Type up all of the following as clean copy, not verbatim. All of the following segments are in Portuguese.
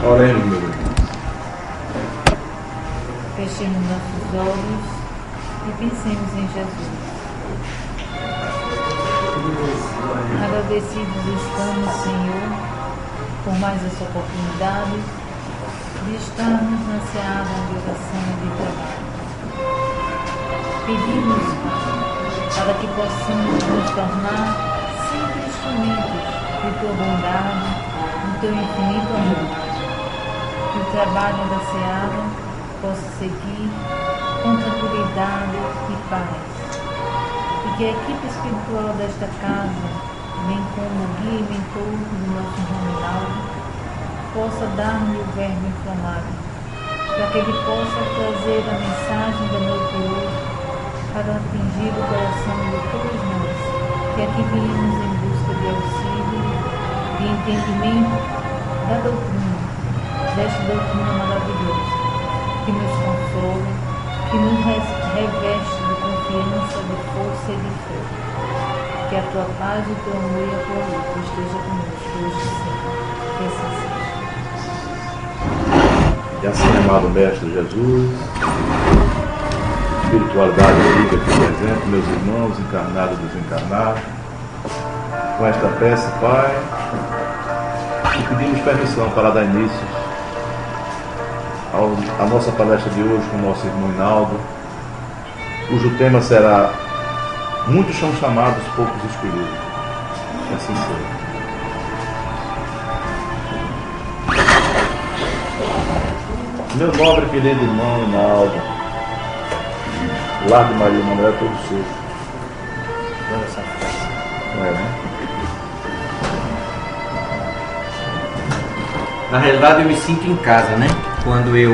Oremos, meu Deus. Fechemos nossos olhos e pensemos em Jesus. Agradecidos estamos, Senhor, por mais essa oportunidade de estarmos na seara de oração e de trabalho. Pedimos, para que possamos nos tornar sempre instrumentos de Tua bondade, do Teu infinito amor. Que o trabalho da seara possa seguir com tranquilidade e paz. E que a equipe espiritual desta casa, bem como o guia e mentor do nosso irmão Rinaldo, possa dar-lhe o verbo inflamado, para que ele possa trazer a mensagem da noite de hoje para atingir o coração de todos nós, que aqui viemos em busca de auxílio, de entendimento da doutrina, desta doutrina maravilhosa, que nos console, que nos reveste de confiança, de força e de fé. Que a Tua paz, o Teu amor e a Tua luz esteja conosco hoje e sempre. Que assim seja. E assim, amado Mestre Jesus, espiritualidade amiga aqui presente, meus irmãos, encarnados e desencarnados, com esta peça, Pai, e pedimos permissão para dar início à nossa palestra de hoje com o nosso irmão Rinaldo, cujo tema será Muitos são chamados, poucos escolhidos. Que assim seja. Meu nobre e querido irmão Rinaldo, lar de Maria Manuel é todo seu. Não é, né? Na realidade eu me sinto em casa, né? Quando eu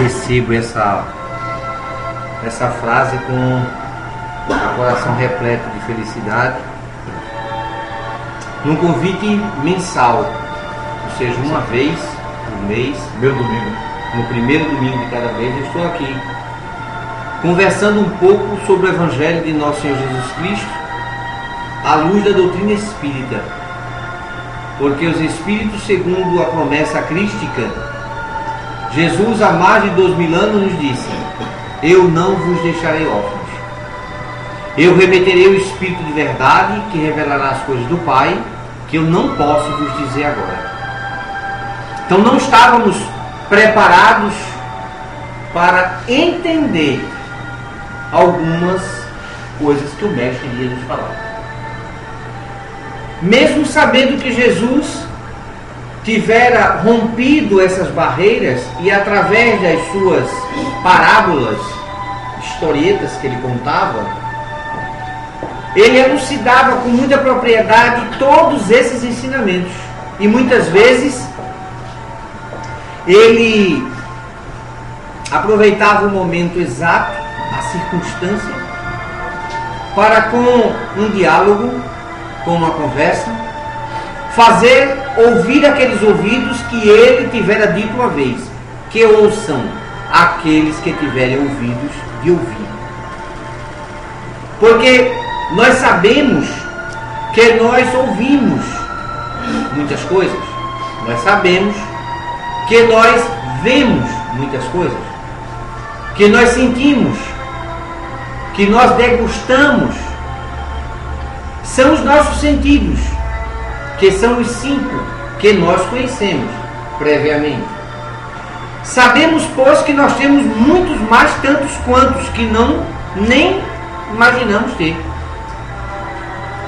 recebo essa frase com o coração repleto de felicidade, num convite mensal, ou seja, uma vez por mês, Meu domingo, no primeiro domingo de cada mês, eu estou aqui conversando um pouco sobre o Evangelho de Nosso Senhor Jesus Cristo à luz da doutrina espírita, porque os Espíritos, segundo a promessa crística, Jesus há mais de 2000 anos nos disse: eu não vos deixarei órfãos, eu remeterei o Espírito de verdade que revelará as coisas do Pai, que eu não posso vos dizer agora. Então não estávamos preparados para entender algumas coisas que o Mestre iria nos falar. Mesmo sabendo que Jesus tivera rompido essas barreiras e através das suas parábolas, historietas que ele contava, ele elucidava com muita propriedade todos esses ensinamentos. E muitas vezes ele aproveitava o momento exato, a circunstância, para com um diálogo, com uma conversa, fazer ouvir aqueles ouvidos que ele tivera dito uma vez, que ouçam aqueles que tiverem ouvidos de ouvir. Porque nós sabemos que nós ouvimos muitas coisas, nós sabemos que nós vemos muitas coisas, que nós sentimos, que nós degustamos. São os nossos sentidos, que são os 5 que nós conhecemos previamente. Sabemos, pois, que nós temos muitos mais tantos quantos que não nem imaginamos ter.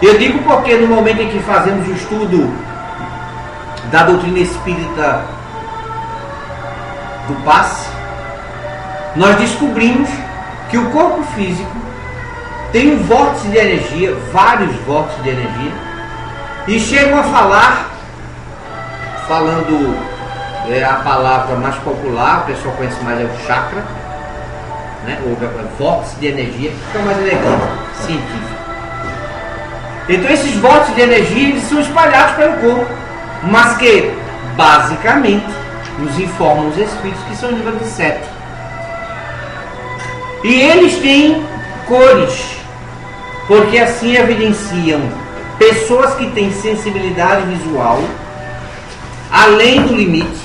Eu digo porque no momento em que fazemos o estudo da doutrina espírita do passe, nós descobrimos que o corpo físico tem um vórtice de energia, vários vórtices de energia, e chegam a falando a palavra mais popular, o pessoal conhece mais, é o chakra, né? Ou vórtice de energia, que é mais elegante, científico. Então esses vórtices de energia, eles são espalhados pelo corpo, mas que basicamente nos informam os espíritos que são nível de 7. E eles têm cores, porque assim evidenciam pessoas que têm sensibilidade visual além do limite,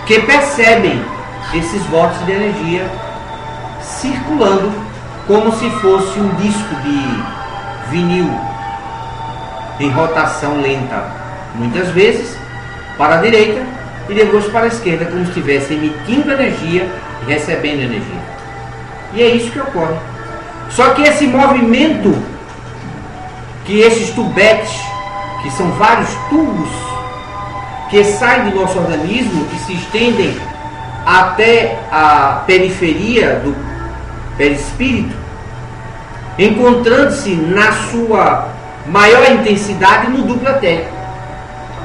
que percebem esses vórtices de energia circulando como se fosse um disco de vinil em rotação lenta, muitas vezes para a direita e depois para a esquerda, como se estivesse emitindo energia e recebendo energia. E é isso que ocorre. Só que esse movimento, que esses tubetes, que são vários tubos que saem do nosso organismo e se estendem até a periferia do perispírito, encontrando-se na sua maior intensidade no duplo etérico.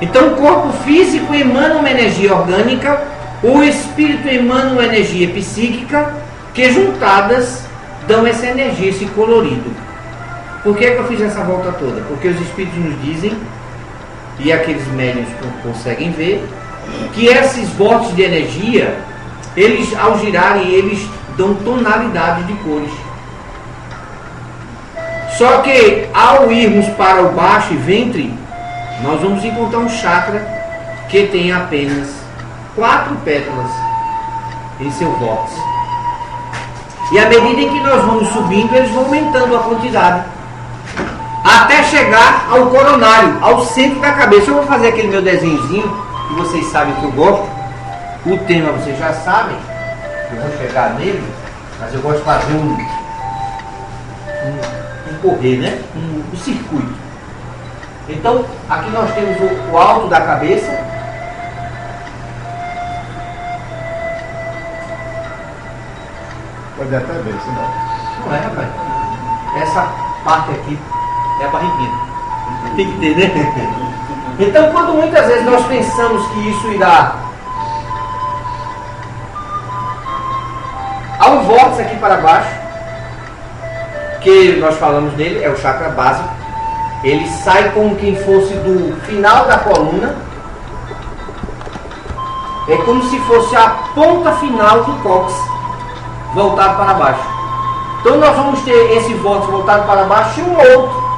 Então o corpo físico emana uma energia orgânica, o espírito emana uma energia psíquica, que juntadas dão essa energia, esse colorido. Por que eu fiz essa volta toda? Porque os espíritos nos dizem, e aqueles médiuns conseguem ver, que esses vórtices de energia, eles ao girarem, eles dão tonalidade de cores. Só que ao irmos para o baixo e ventre, nós vamos encontrar um chakra que tem apenas 4 pétalas em seu vórtice. E à medida em que nós vamos subindo, eles vão aumentando a quantidade, até chegar ao coronário, ao centro da cabeça. Eu vou fazer aquele meu desenhozinho, que vocês sabem que eu gosto. O tema vocês já sabem, eu vou chegar nele, mas eu gosto de fazer um correr, né? Um circuito. Então, aqui nós temos o alto da cabeça. Pode até ver, senão. Não é, rapaz. Essa parte aqui é a barriguinha. Tem que ter, né? Então, quando muitas vezes nós pensamos que isso irá há um vórtice aqui para baixo, que nós falamos dele, é o chakra básico. Ele sai como quem fosse do final da coluna. É como se fosse a ponta final do cóccix, voltado para baixo. Então nós vamos ter esse vórtice voltado para baixo e um outro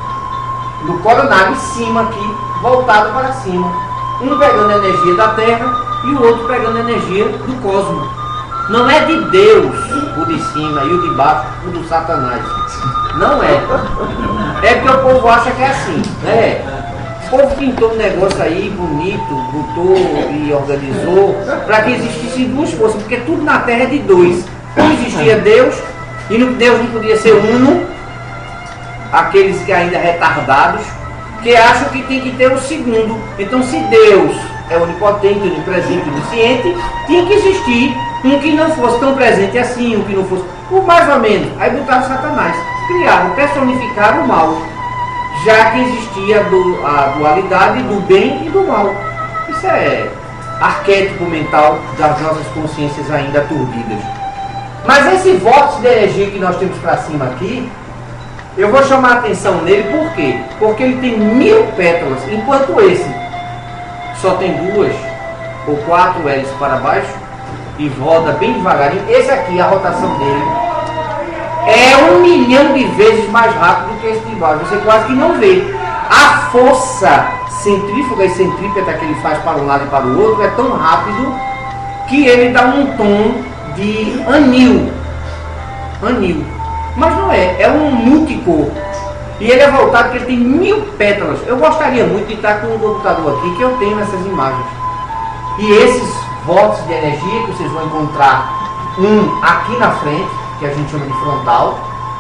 do coronário em cima aqui, voltado para cima. Um pegando a energia da Terra e o outro pegando a energia do cosmos. Não é de Deus o de cima e o de baixo o do Satanás. Não é. É porque o povo acha que é assim. O povo pintou um negócio aí bonito, botou e organizou para que existissem duas forças, porque tudo na Terra é de dois. Não existia Deus e Deus não podia ser uno. Aqueles que ainda retardados, que acham que tem que ter o segundo. Então, se Deus é onipotente, onipresente, onisciente, tinha que existir um que não fosse tão presente assim, um que não fosse, ou mais ou menos. Aí botaram Satanás, criaram, personificaram o mal, já que existia a dualidade do bem e do mal. Isso é arquétipo mental das nossas consciências ainda aturdidas. Mas esse vórtice de energia que nós temos para cima aqui, eu vou chamar a atenção nele, por quê? Porque ele tem 1000 pétalas, enquanto esse só tem 2 ou 4 hélices para baixo e roda bem devagarinho. Esse aqui, a rotação dele é 1 milhão de vezes mais rápido que esse de baixo. Você quase que não vê. A força centrífuga e centrípeta que ele faz para um lado e para o outro é tão rápido que ele dá um tom de anil. Mas não é, é um multicor. E ele é voltado porque ele tem 1000 pétalas. Eu gostaria muito de estar com um computador aqui que eu tenho essas imagens. E esses vórtices de energia que vocês vão encontrar, um aqui na frente, que a gente chama de frontal.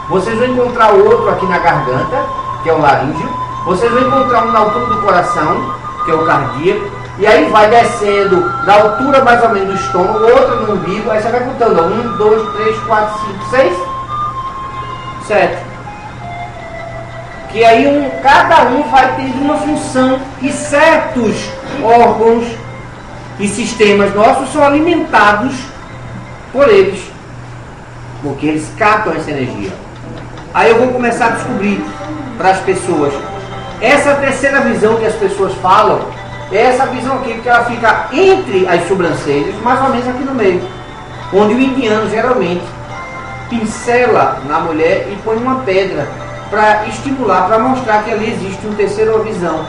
Vocês vão encontrar outro aqui na garganta, que é o laríngeo. Vocês vão encontrar um na altura do coração, que é o cardíaco. E aí vai descendo da altura mais ou menos do estômago, outro no umbigo. Aí você vai contando, 1, 2, 3, 4, 5, 6, 7. Que aí cada um vai tendo uma função e certos órgãos e sistemas nossos são alimentados por eles, porque eles captam essa energia. Aí eu vou começar a descobrir para as pessoas essa terceira visão que as pessoas falam, é essa visão aqui, que ela fica entre as sobrancelhas, mais ou menos aqui no meio, onde o indiano geralmente pincela na mulher e põe uma pedra para estimular, para mostrar que ali existe uma terceira visão,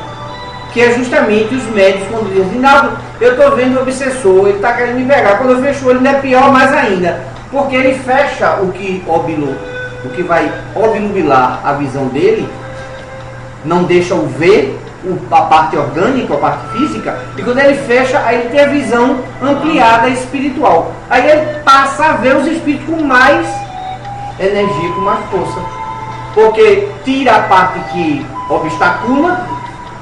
que é justamente os médicos quando dizem, Rinaldo, eu estou vendo o obsessor, ele está querendo me pegar. Quando eu fecho o olho, ainda é pior mais ainda, porque ele fecha o que vai obnubilar a visão dele, não deixa o ver, a parte orgânica, a parte física, e quando ele fecha, aí ele tem a visão ampliada espiritual. Aí ele passa a ver os espíritos com mais energia, com mais força. Porque tira a parte que obstacula,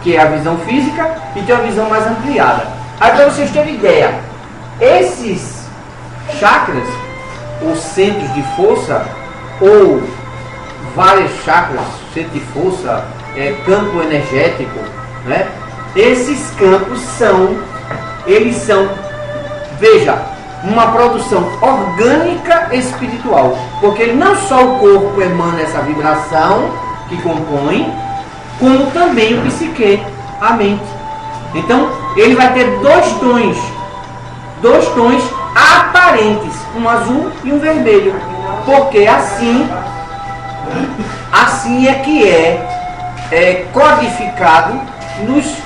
que é a visão física, e tem uma visão mais ampliada. Aí para vocês terem ideia, esses chakras, ou centros de força, ou vários chakras, centro de força, campo energético, né? Esses campos são, veja, uma produção orgânica espiritual, porque não só o corpo emana essa vibração que compõe, como também o psique, a mente. Então, ele vai ter dois tons aparentes, um azul e um vermelho, porque assim é que é codificado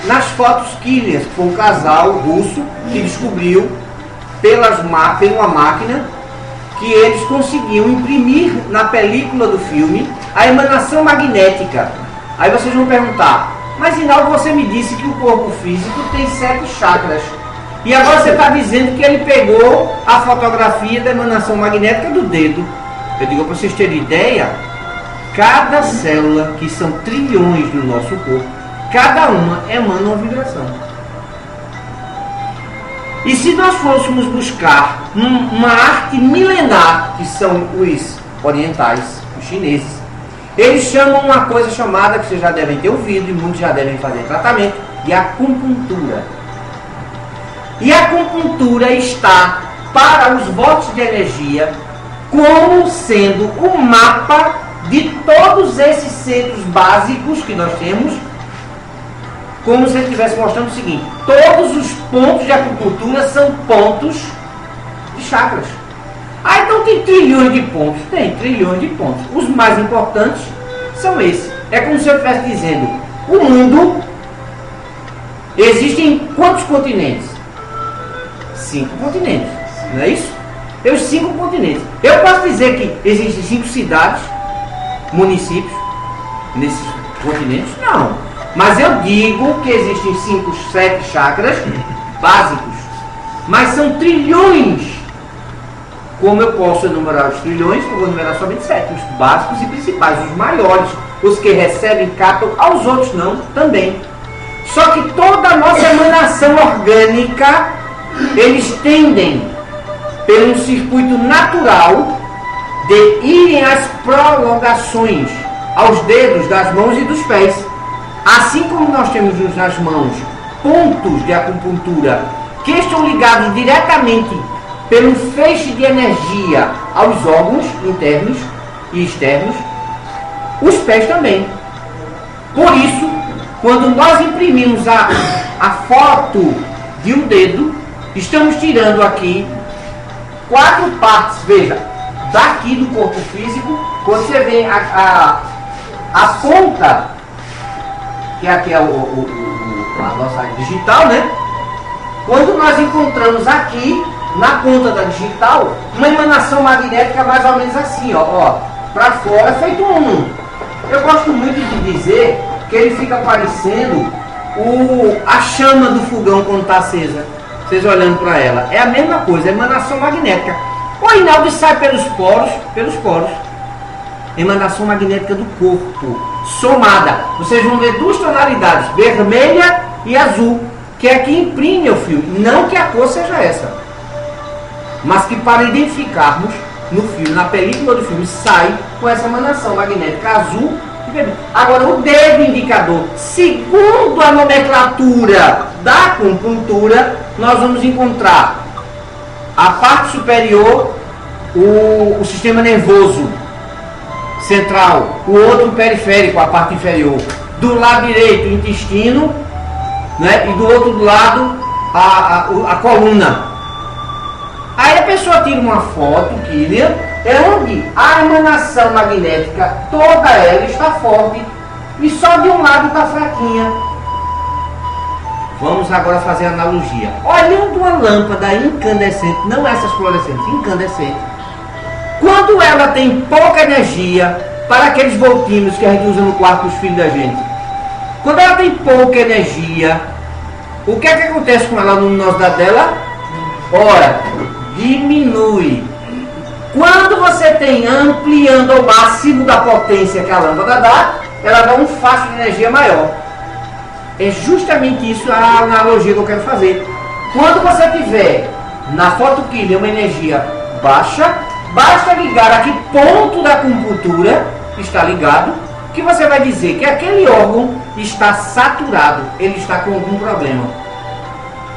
nas fotos Killian, que foi um casal russo que descobriu pela máquina que eles conseguiam imprimir na película do filme a emanação magnética. Aí vocês vão perguntar, mas Rinaldo, você me disse que o corpo físico tem 7 chakras. E agora você está dizendo que ele pegou a fotografia da emanação magnética do dedo. Eu digo para vocês terem ideia, cada célula, que são trilhões do nosso corpo, cada uma emana uma vibração. E se nós fôssemos buscar uma arte milenar, que são os orientais, os chineses, eles chamam uma coisa chamada, que vocês já devem ter ouvido, e muitos já devem fazer tratamento, de acupuntura. E a acupuntura está, para os votos de energia, como sendo o mapa de todos esses centros básicos que nós temos, como se ele estivesse mostrando o seguinte: todos os pontos de acupuntura são pontos de chakras. Ah, então tem trilhões de pontos? Tem trilhões de pontos. Os mais importantes são esses. É como se eu estivesse dizendo, o mundo, existem quantos continentes? 5 continentes, não é isso? Tem os 5 continentes. Eu posso dizer que existem 5 cidades, municípios, nesses continentes? Não. Mas eu digo que existem 7 chakras básicos. Mas são trilhões. Como eu posso enumerar os trilhões, eu vou enumerar somente 7. Os básicos e principais, os maiores. Os que recebem, captam, aos outros não, também. Só que toda a nossa emanação orgânica, eles tendem, pelo circuito natural, de irem às prolongações, aos dedos das mãos e dos pés. Assim como nós temos nas mãos pontos de acupuntura que estão ligados diretamente pelo feixe de energia aos órgãos internos e externos, os pés também. Por isso, quando nós imprimimos a foto de um dedo, estamos tirando aqui 4 partes, veja, daqui do corpo físico, quando você vê a ponta, que aqui é a nossa digital, né? Quando nós encontramos aqui, na ponta da digital, uma emanação magnética mais ou menos assim, ó, para fora, feito um. Eu gosto muito de dizer que ele fica parecendo a chama do fogão quando está acesa. Vocês olhando para ela, é a mesma coisa, é emanação magnética. O Rinaldo sai pelos poros. Emanação magnética do corpo, somada. Vocês vão ver 2 tonalidades, vermelha e azul, que é que imprime o filme. Não que a cor seja essa, mas que para identificarmos no filme, na película do filme, sai com essa emanação magnética azul e vermelho. Agora, o dedo indicador, segundo a nomenclatura da acupuntura, nós vamos encontrar a parte superior, o sistema nervoso central, o outro periférico, a parte inferior. Do lado direito, o intestino, né? E do outro lado, a coluna. Aí a pessoa tira uma foto, Killian, onde a emanação magnética, toda ela está forte, e só de um lado está fraquinha. Vamos agora fazer a analogia. Olhando uma lâmpada incandescente, não essas fluorescentes, incandescente. Quando ela tem pouca energia, para aqueles voltímetros que a gente usa no quarto dos filhos da gente, quando ela tem pouca energia, o que é que acontece com ela na luminosidade dela? Ora, diminui. Quando você tem ampliando ao máximo da potência que a lâmpada dá, ela dá um faixa de energia maior. É justamente isso a analogia que eu quero fazer. Quando você tiver na fotoquímica uma energia baixa, basta ligar a que ponto da acupuntura está ligado, que você vai dizer que aquele órgão está saturado, ele está com algum problema.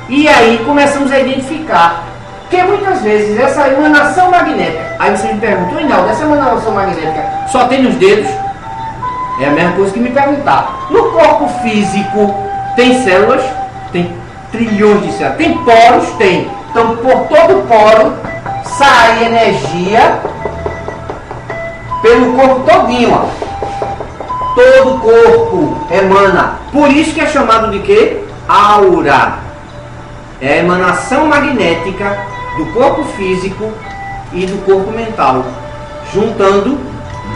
E aí começamos a identificar que muitas vezes essa emanação magnética, aí você me pergunta, Reinaldo, essa emanação magnética só tem nos dedos? É a mesma coisa que me perguntar. No corpo físico tem células? Tem trilhões de células. Tem poros? Tem. Então por todo poro sai energia pelo corpo todinho, ó. Todo o corpo emana. Por isso que é chamado de quê? Aura. É a emanação magnética do corpo físico e do corpo mental. Juntando,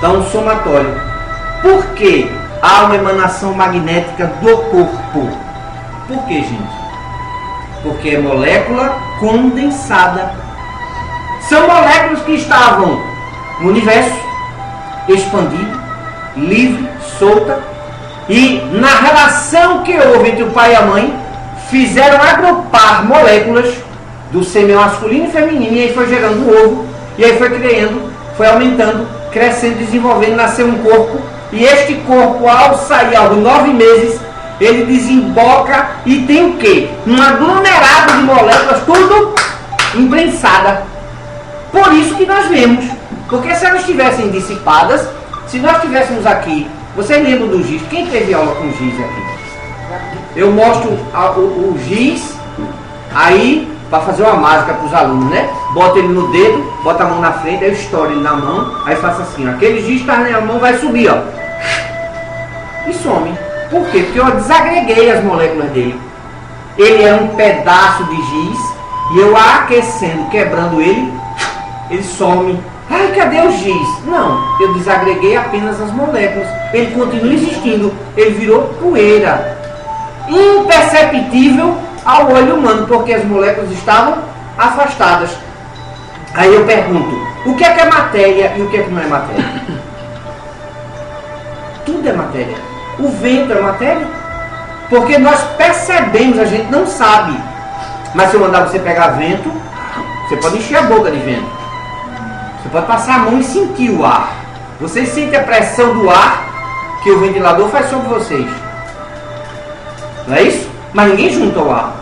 dá um somatório. Por que há uma emanação magnética do corpo? Por que, gente? Porque é molécula condensada. São moléculas que estavam no universo, expandido, livre, solta, e na relação que houve entre o pai e a mãe, fizeram agrupar moléculas do sêmen masculino e feminino, e aí foi gerando um ovo, e aí foi criando, foi aumentando, crescendo, desenvolvendo, nasceu um corpo, e este corpo, ao sair aos 9 meses, ele desemboca e tem o quê? Um aglomerado de moléculas, tudo imprensada. Por isso que nós vemos, porque se elas estivessem dissipadas, se nós tivéssemos aqui, vocês lembram do giz? Quem teve aula com giz aqui? Eu mostro o giz, aí, para fazer uma mágica para os alunos, né? Bota ele no dedo, bota a mão na frente, aí eu estouro ele na mão, aí faço assim, ó. Aquele giz está na mão, vai subir, ó. E some. Por quê? Porque eu desagreguei as moléculas dele. Ele é um pedaço de giz, e eu aquecendo, quebrando ele, ele some. Ai, cadê o giz? Não, eu desagreguei apenas as moléculas. Ele continua existindo, ele virou poeira. Imperceptível ao olho humano, porque as moléculas estavam afastadas. Aí eu pergunto, o que é matéria e o que não é matéria? Tudo é matéria. O vento é matéria? Porque nós percebemos, a gente não sabe. Mas se eu mandar você pegar vento, você pode encher a boca de vento. Você pode passar a mão e sentir o ar. Vocês sentem a pressão do ar que o ventilador faz sobre vocês. Não é isso? Mas ninguém junta o ar.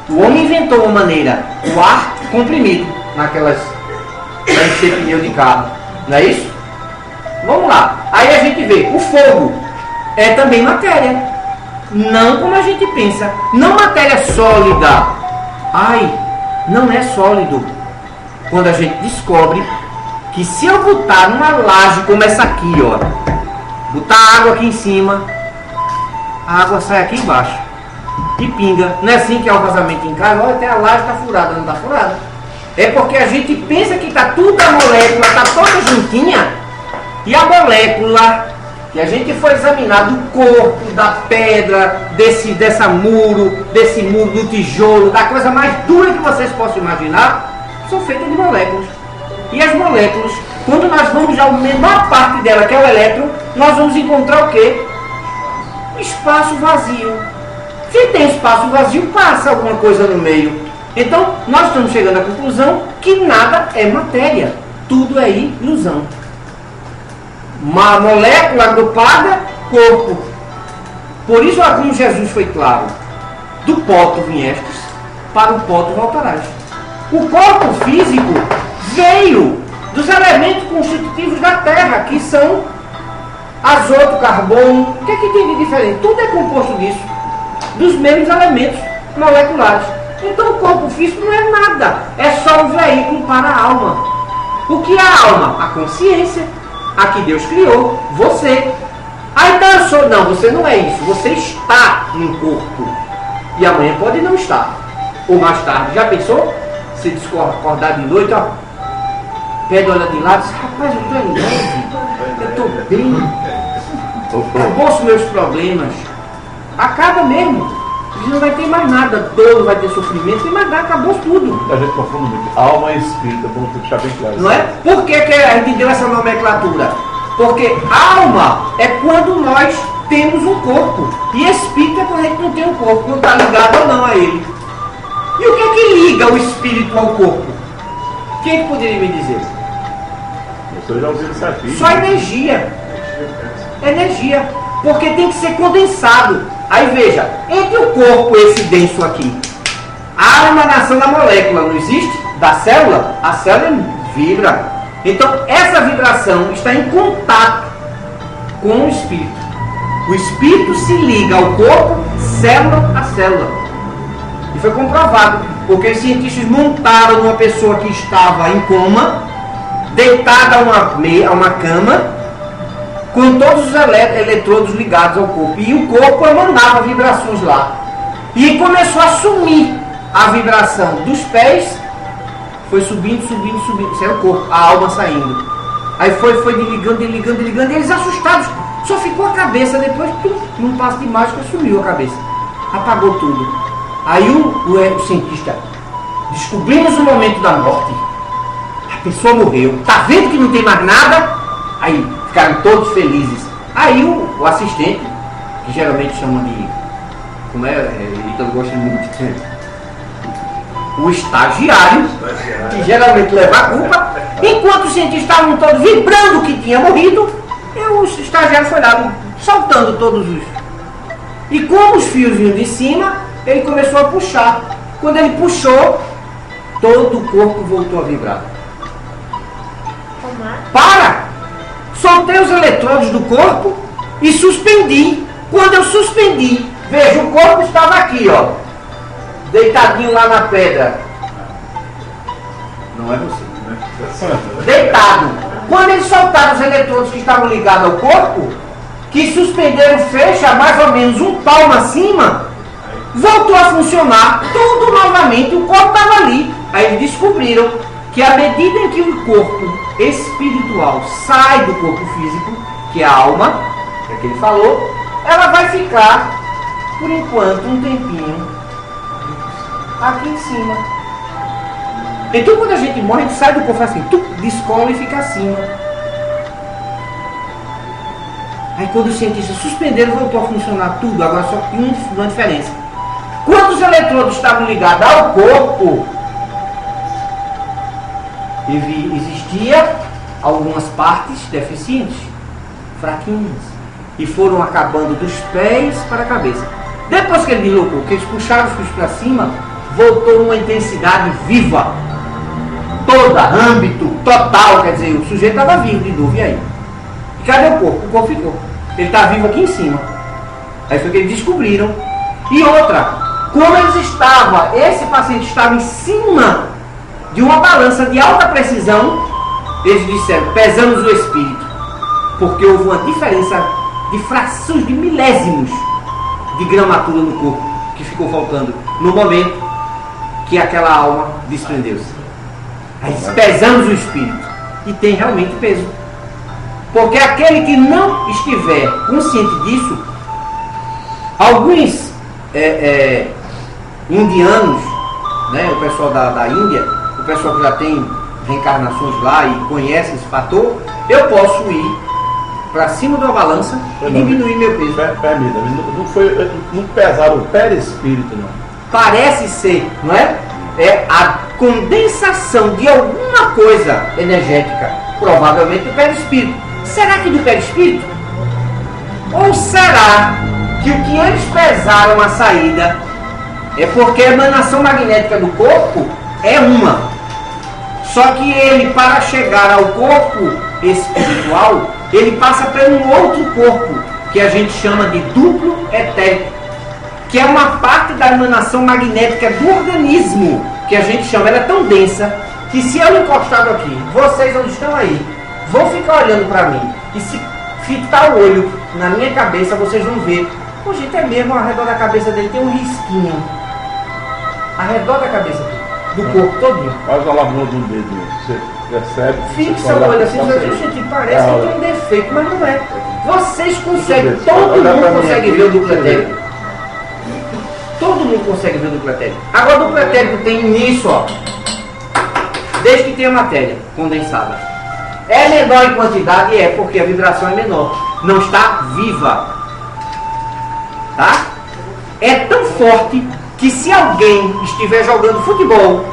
O homem inventou uma maneira, o ar comprimido, naquelas, para encher pneu de carro. Não é isso? Vamos lá. Aí a gente vê, o fogo é também matéria. Não como a gente pensa. Não matéria sólida. Ai, não é sólido. Quando a gente descobre que se eu botar numa laje como essa aqui, ó, botar água aqui em cima, a água sai aqui embaixo e pinga. Não é assim que é o vazamento em casa? Olha, até a laje está furada, não está furada. É porque a gente pensa que está tudo a molécula, está toda juntinha, e a molécula que a gente foi examinar do corpo, da pedra, desse muro, do tijolo, da coisa mais dura que vocês possam imaginar, são feitas de moléculas. E as moléculas, quando nós vamos à menor parte dela, que é o elétron, nós vamos encontrar o quê? Espaço vazio. Se tem espaço vazio, passa alguma coisa no meio. Então, nós estamos chegando à conclusão que nada é matéria. Tudo é ilusão. Uma molécula agrupada, corpo. Por isso, como Jesus foi claro, do pó tu viestes, para o pó tu voltarás. O corpo físico veio dos elementos constitutivos da Terra, que são azoto, carbono. O que é que tem de diferente? Tudo é composto disso, dos mesmos elementos moleculares. Então o corpo físico não é nada, é só um veículo para a alma. O que é a alma? A consciência, a que Deus criou, você. Ah, então eu sou. Não, você não é isso, você está no corpo. E amanhã pode não estar. Ou mais tarde. Já pensou? Você acordar de noite, ó. Pede, olha de lado e diz, rapaz, eu estou leve, eu estou bem. Acabou os meus problemas. Acaba mesmo. Não vai ter mais nada, dor, não vai ter sofrimento, não tem mais nada, acabou tudo. A gente confunde muito. Alma e espírito, vamos deixar bem claro. Não é? Por que a gente deu essa nomenclatura? Porque alma é quando nós temos um corpo. E espírito é quando a gente não tem um corpo, não está ligado ou não a ele. E o que é que liga o espírito ao corpo? Quem poderia me dizer? Eu já ouvi isso aqui. Só energia. Energia. Porque tem que ser condensado. Aí veja, entre o corpo e esse denso aqui, há uma emanação da molécula, não existe? Da célula? A célula vibra. Então essa vibração está em contato com o espírito. O espírito se liga ao corpo, célula a célula. E foi comprovado, porque os cientistas montaram uma pessoa que estava em coma, deitada a uma cama, com todos os eletrodos ligados ao corpo. E o corpo emanava vibrações lá. E começou a sumir a vibração dos pés. Foi subindo, subindo, subindo. Isso era o corpo, a alma saindo. Aí foi desligando. E eles assustados. Só ficou a cabeça. Depois, num passo de mágica, sumiu a cabeça. Apagou tudo. Aí o cientista, descobrimos o momento da morte. A pessoa morreu. Tá vendo que não tem mais nada? Aí ficaram todos felizes. Aí o assistente, que geralmente chama de... Como Ítalo gosta muito de tempo. O estagiário, que geralmente leva a culpa. Enquanto os cientistas estavam todos vibrando que tinha morrido, o estagiário foi lá, soltando todos os... E como os fios vinham de cima, ele começou a puxar. Quando ele puxou, todo o corpo voltou a vibrar. Para! Soltei os eletrodos do corpo e suspendi. Quando eu suspendi, veja, o corpo estava aqui, ó, deitadinho lá na pedra. Não é você, né? Deitado. Quando eles soltaram os eletrodos que estavam ligados ao corpo, que suspenderam o feixe a mais ou menos um palmo acima, voltou a funcionar tudo novamente, o corpo estava ali. Aí eles descobriram que à medida em que o corpo espiritual sai do corpo físico, que é a alma, que é que ele falou, ela vai ficar, por enquanto, um tempinho aqui em cima. Então quando a gente morre, a gente sai do corpo assim, descola e fica acima. Aí quando os cientistas suspenderam, voltou a funcionar tudo, agora só tem uma diferença. Quando os eletrodos estavam ligados ao corpo, existia algumas partes deficientes, fraquinhas, e foram acabando dos pés para a cabeça. Depois que ele deslocou, que eles puxaram os fios para cima, voltou uma intensidade viva, toda, âmbito, total, quer dizer, o sujeito estava vivo de novo, e aí? E cadê o corpo? O corpo ficou. Ele está vivo aqui em cima. Aí foi que eles descobriram. E outra, como esse paciente estava em cima de uma balança de alta precisão, eles disseram, pesamos o espírito, porque houve uma diferença de frações de milésimos de gramatura no corpo, que ficou faltando no momento que aquela alma desprendeu-se. Aí pesamos o espírito, e tem realmente peso. Porque aquele que não estiver consciente disso, alguns indianos, né, o pessoal da Índia, o pessoal que já tem reencarnações lá e conhece esse fator, eu posso ir para cima de uma balança e diminuir meu peso. Permita, não pesaram o perispírito, não. Parece ser, não é? É a condensação de alguma coisa energética, provavelmente do perispírito. Será que do perispírito? Ou será que o que eles pesaram a saída é porque a emanação magnética do corpo é uma? Só que ele, para chegar ao corpo espiritual, ele passa por um outro corpo, que a gente chama de duplo etérico, que é uma parte da emanação magnética do organismo, que a gente chama, ela é tão densa, que se eu encostar aqui, vocês onde estão aí, vão ficar olhando para mim, e se fitar o olho na minha cabeça, vocês vão ver Pô, gente, é mesmo, ao redor da cabeça dele tem um risquinho. Ao redor da cabeça dele, do corpo todinho. Faz a lavura do dedo, você percebe. Fixa o olho assim, gente, parece que tem um defeito, mas não é. Vocês conseguem, todo mundo consegue ver o duplo etérico. Todo mundo consegue ver o duplo etérico. Agora o duplo etérico tem nisso, ó. Desde que tenha matéria condensada. É menor em quantidade? É, porque a vibração é menor. Não está viva. Tá? É tão forte que se alguém estiver jogando futebol,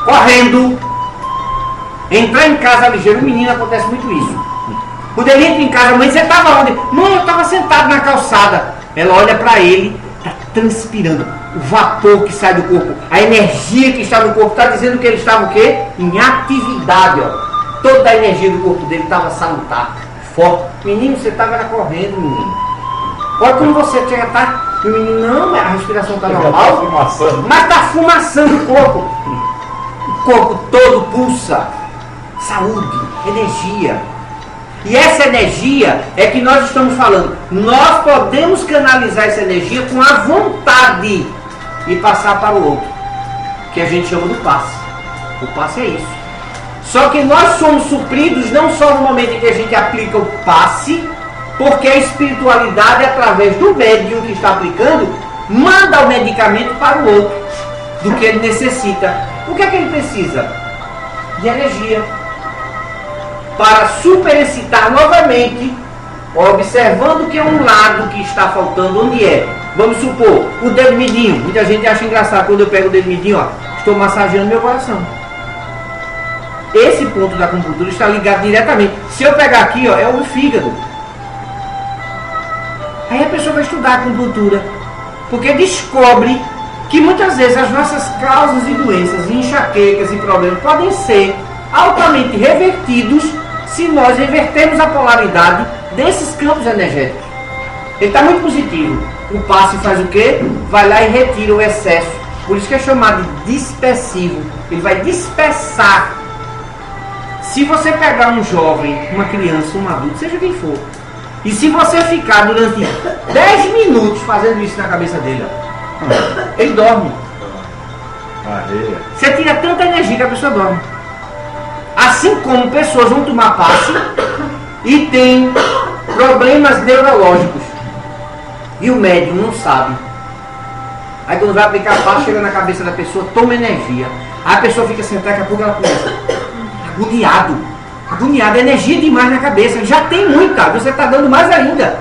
correndo, entrar em casa ligeiro, menino, acontece muito isso. Quando ele entra em casa, mãe, você estava onde? Mãe, eu estava sentado na calçada. Ela olha para ele, está transpirando. O vapor que sai do corpo, a energia que está no corpo, está dizendo que ele estava o quê? Em atividade, ó. Toda a energia do corpo dele estava salutar, forte. Menino, você estava correndo, menino. Olha como você chega, tá? E o menino, não, a respiração está normal, mas está fumaçando o corpo. O corpo todo pulsa. Saúde, energia. E essa energia é que nós estamos falando. Nós podemos canalizar essa energia com a vontade e passar para o outro, que a gente chama do passe. O passe é isso. Só que nós somos supridos não só no momento em que a gente aplica o passe, porque a espiritualidade, através do médium que está aplicando, manda o medicamento para o outro, do que ele necessita. O que é que ele precisa? De energia. Para superexcitar novamente, observando que é um lado que está faltando, onde é? Vamos supor, o dedo midinho. Muita gente acha engraçado quando eu pego o dedo midinho, ó, estou massageando meu coração. Esse ponto da acupuntura está ligado diretamente. Se eu pegar aqui, ó, é o fígado. Aí a pessoa vai estudar a acupuntura, porque descobre que muitas vezes as nossas causas e doenças, enxaquecas e problemas podem ser altamente revertidos se nós revertermos a polaridade desses campos energéticos. Ele está muito positivo. O passe faz o quê? Vai lá e retira o excesso. Por isso que é chamado de dispersivo. Ele vai dispersar. Se você pegar um jovem, uma criança, um adulto, seja quem for, e se você ficar durante 10 minutos fazendo isso na cabeça dele, ó, ele dorme. Você tira tanta energia que a pessoa dorme. Assim como pessoas vão tomar passe e tem problemas neurológicos e o médium não sabe. Aí quando vai aplicar passe, chega na cabeça da pessoa, toma energia. Aí a pessoa fica sentada, daqui a pouco ela começa agoniado, energia demais na cabeça, já tem muita, você está dando mais ainda.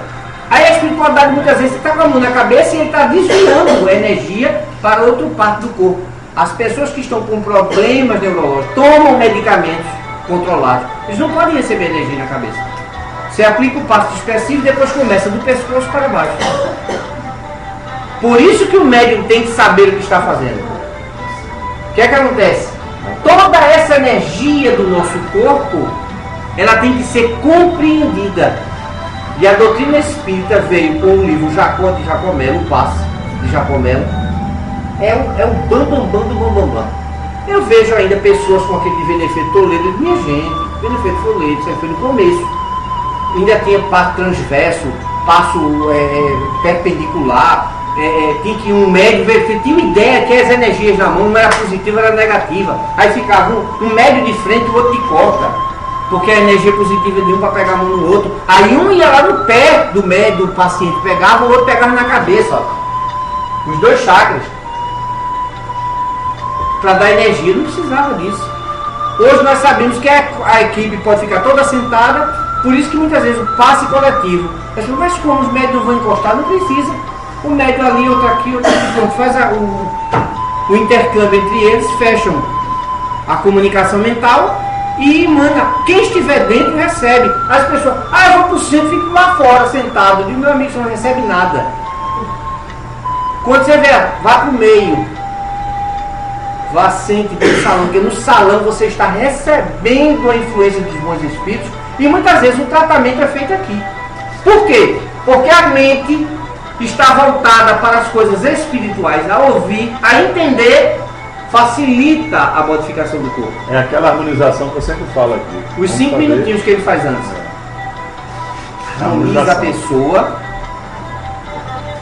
Aí a espiritualidade muitas vezes está com a mão na cabeça e ele está desviando a energia para outra parte do corpo. As pessoas que estão com problemas neurológicos tomam medicamentos controlados, eles não podem receber energia na cabeça. Você aplica o passe dispersivo e depois começa do pescoço para baixo. Por isso que o médium tem que saber o que está fazendo. O que é que acontece? Toda essa energia do nosso corpo, ela tem que ser compreendida. E a doutrina espírita veio com o livro Jacó de Jacomelo, o passe de Jacomelo. É o bambambam do bambambam. Eu vejo ainda pessoas com aquele Benefeito Toledo, minha gente, Benefeito Toledo, isso foi no começo. Ainda tinha passo transverso, passo perpendicular, tinha que um médio tinha uma ideia que as energias na mão não era positiva, era negativa. Aí ficava um médio de frente e o outro de costa, porque a energia positiva de um para pegar a mão no outro. Aí um ia lá no pé do médio, do paciente pegava, o outro pegava na cabeça, ó. Os dois chakras. Para dar energia, não precisava disso. Hoje nós sabemos que a equipe pode ficar toda sentada, por isso que muitas vezes o passe coletivo. Mas como os médios vão encostar, não precisa. O médio ali, outro aqui, outro aqui, pronto, faz o intercâmbio entre eles, fecham a comunicação mental e manda. Quem estiver dentro recebe. As pessoas, eu vou para o centro e fico lá fora sentado. Eu digo, meu amigo, você não recebe nada. Quando você vier, vá para o meio. Vá sente no salão, porque no salão você está recebendo a influência dos bons espíritos e muitas vezes o tratamento é feito aqui. Por quê? Porque a mente está voltada para as coisas espirituais, a ouvir, a entender, facilita a modificação do corpo. É aquela harmonização que eu sempre falo aqui. Os 5 minutinhos que ele faz antes. Harmoniza a pessoa,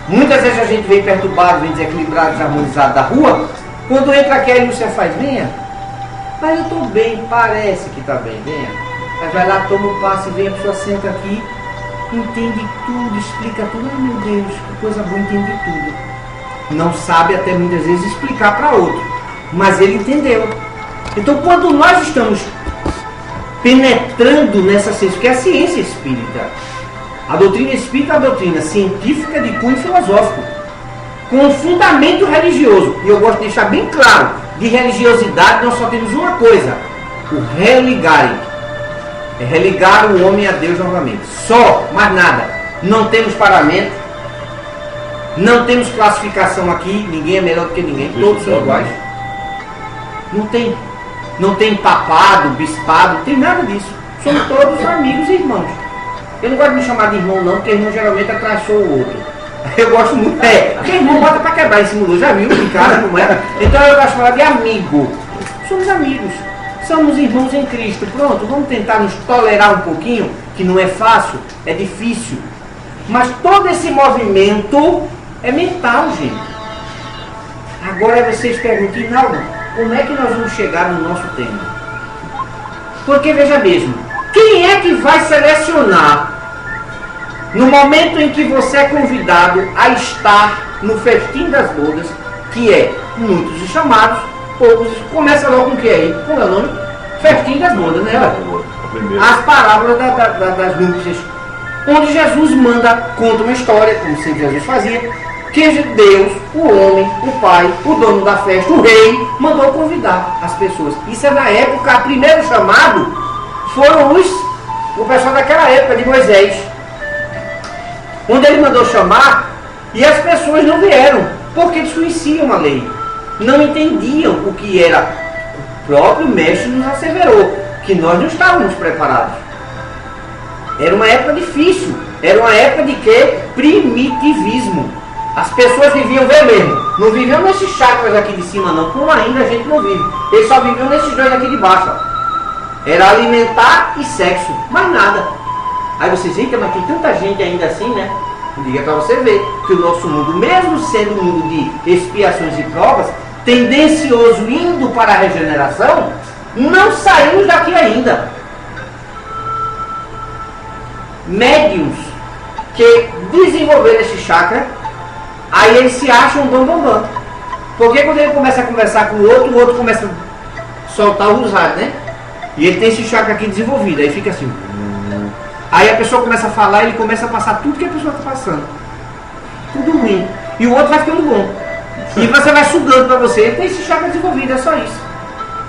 Muitas vezes a gente vem perturbado, vem desequilibrado, desarmonizado da rua. Quando entra aqui, a Lúcia faz, venha. Mas eu estou bem, parece que está bem, venha. Aí vai lá, toma o passe, vem, a pessoa senta aqui, entende tudo, explica tudo. Ai meu Deus, que coisa boa, entende tudo. Não sabe até muitas vezes explicar para outro, mas ele entendeu. Então quando nós estamos penetrando nessa ciência, porque é a ciência espírita, a doutrina espírita é a doutrina científica de cunho filosófico, com fundamento religioso. E eu gosto de deixar bem claro, de religiosidade nós só temos uma coisa, o religar. É religar o homem a Deus novamente. Só, mais nada. Não temos paramento, não temos classificação aqui, ninguém é melhor do que ninguém, todos são iguais. Não tem papado, bispado, não tem nada disso. Somos todos amigos e irmãos. Eu não gosto de me chamar de irmão não, porque irmão geralmente atrasou o outro. Eu gosto muito, porque irmão bota pra quebrar em cima do outro, já viu? Que cara, não é? Então eu gosto de falar de amigo. Somos amigos, somos irmãos em Cristo. Pronto, vamos tentar nos tolerar um pouquinho, que não é fácil, é difícil. Mas todo esse movimento é mental, gente. Agora vocês perguntam, Inaldo, como é que nós vamos chegar no nosso tema? Porque veja mesmo, quem é que vai selecionar no momento em que você é convidado a estar no festim das bodas, que é muitos os chamados, poucos, começa logo com o que aí? Com o nome? Festim das bodas, né? As parábolas das núpcias, onde Jesus conta uma história, como sempre Jesus fazia, que Deus, o homem, o pai, o dono da festa, o rei, mandou convidar as pessoas. Isso é na época, o primeiro chamado foram o pessoal daquela época de Moisés, onde ele mandou chamar e as pessoas não vieram, porque desconheciam a lei, não entendiam o que era. O próprio mestre nos asseverou que nós não estávamos preparados. Era uma época difícil, era uma época de quê? Primitivismo. As pessoas viviam ver mesmo, não viviam nesses chakras aqui de cima não, como ainda a gente não vive. Eles só viviam nesses dois aqui de baixo. Ó. Era alimentar e sexo, mais nada. Aí vocês veem, mas tem tanta gente ainda assim, né? Diga para você ver que o nosso mundo, mesmo sendo um mundo de expiações e provas, tendencioso indo para a regeneração, não saímos daqui ainda. Médiuns que desenvolveram esse chakra, aí eles se acham bam. Porque quando ele começa a conversar com o outro começa a soltar o rosário, né? E ele tem esse chakra aqui desenvolvido, aí fica assim. Aí a pessoa começa a falar, ele começa a passar tudo que a pessoa está passando. Tudo ruim. E o outro vai ficando bom. E você vai sugando para você. Ele tem esse chakra desenvolvido, é só isso.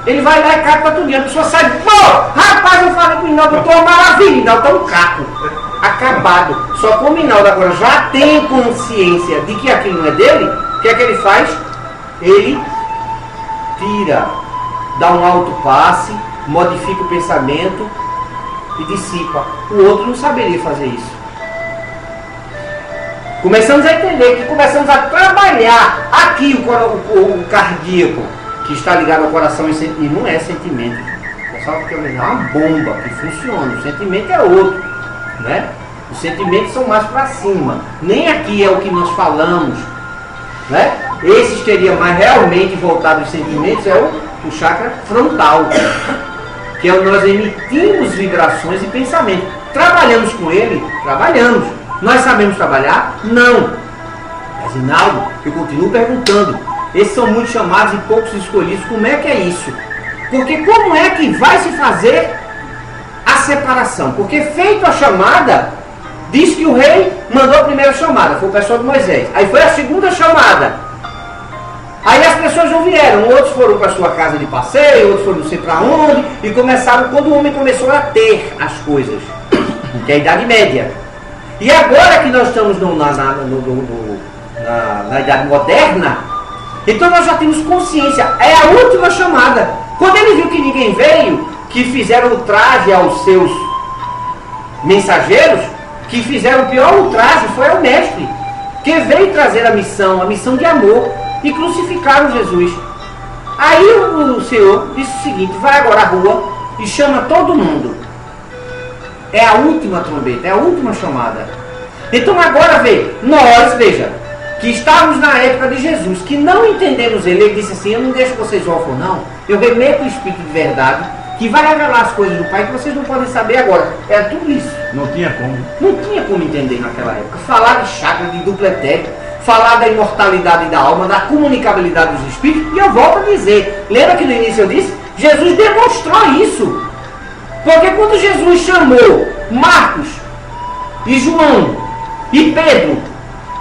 Ele vai lá e capta tudo. E a pessoa sai, pô, rapaz, eu falei com o Inaldo, eu tô uma maravilha. Inaldo tá um caco. Acabado. Só como o Inaldo agora já tem consciência de que aquilo não é dele, o que é que ele faz? Ele tira, dá um alto passe, modifica o pensamento e dissipa. O outro não saberia fazer isso. Começamos a entender que começamos a trabalhar aqui o cardíaco, que está ligado ao coração e não é sentimento. Só porque é uma bomba que funciona. O sentimento é outro, né? Os sentimentos são mais para cima. Nem aqui é o que nós falamos, né? Esse seria mais realmente voltado aos sentimentos, é o chakra frontal, que é onde nós emitimos vibrações e pensamentos. Trabalhamos com ele? Trabalhamos. Nós sabemos trabalhar? Não. Mas, Inaldo, eu continuo perguntando. Esses são muitos chamados e poucos escolhidos. Como é que é isso? Porque como é que vai se fazer a separação? Porque feito a chamada, diz que o rei mandou a primeira chamada, foi o pessoal de Moisés. Aí foi a segunda chamada. Aí as pessoas não vieram, outros foram para sua casa de passeio, outros foram não sei para onde, e começaram, quando o homem começou a ter as coisas, que é a Idade Média. E agora que nós estamos na Idade Moderna, então nós já temos consciência, é a última chamada. Quando ele viu que ninguém veio, que fizeram o traje aos seus mensageiros, que fizeram o pior ultraje, foi ao mestre, que veio trazer a missão de amor, e crucificaram Jesus. Aí o Senhor disse o seguinte, vai agora à rua e chama todo mundo. É a última trombeta, é a última chamada. Então agora veja, que estávamos na época de Jesus, que não entendemos ele disse assim, eu não deixo vocês órfãos não, eu remeto o Espírito de verdade, que vai revelar as coisas do Pai que vocês não podem saber agora. Era tudo isso. Não tinha como. Não tinha como entender naquela época. Falar de chakra, de duplo etérico, falar da imortalidade da alma, da comunicabilidade dos espíritos, e eu volto a dizer, lembra que no início eu disse? Jesus demonstrou isso. Porque quando Jesus chamou Marcos e João e Pedro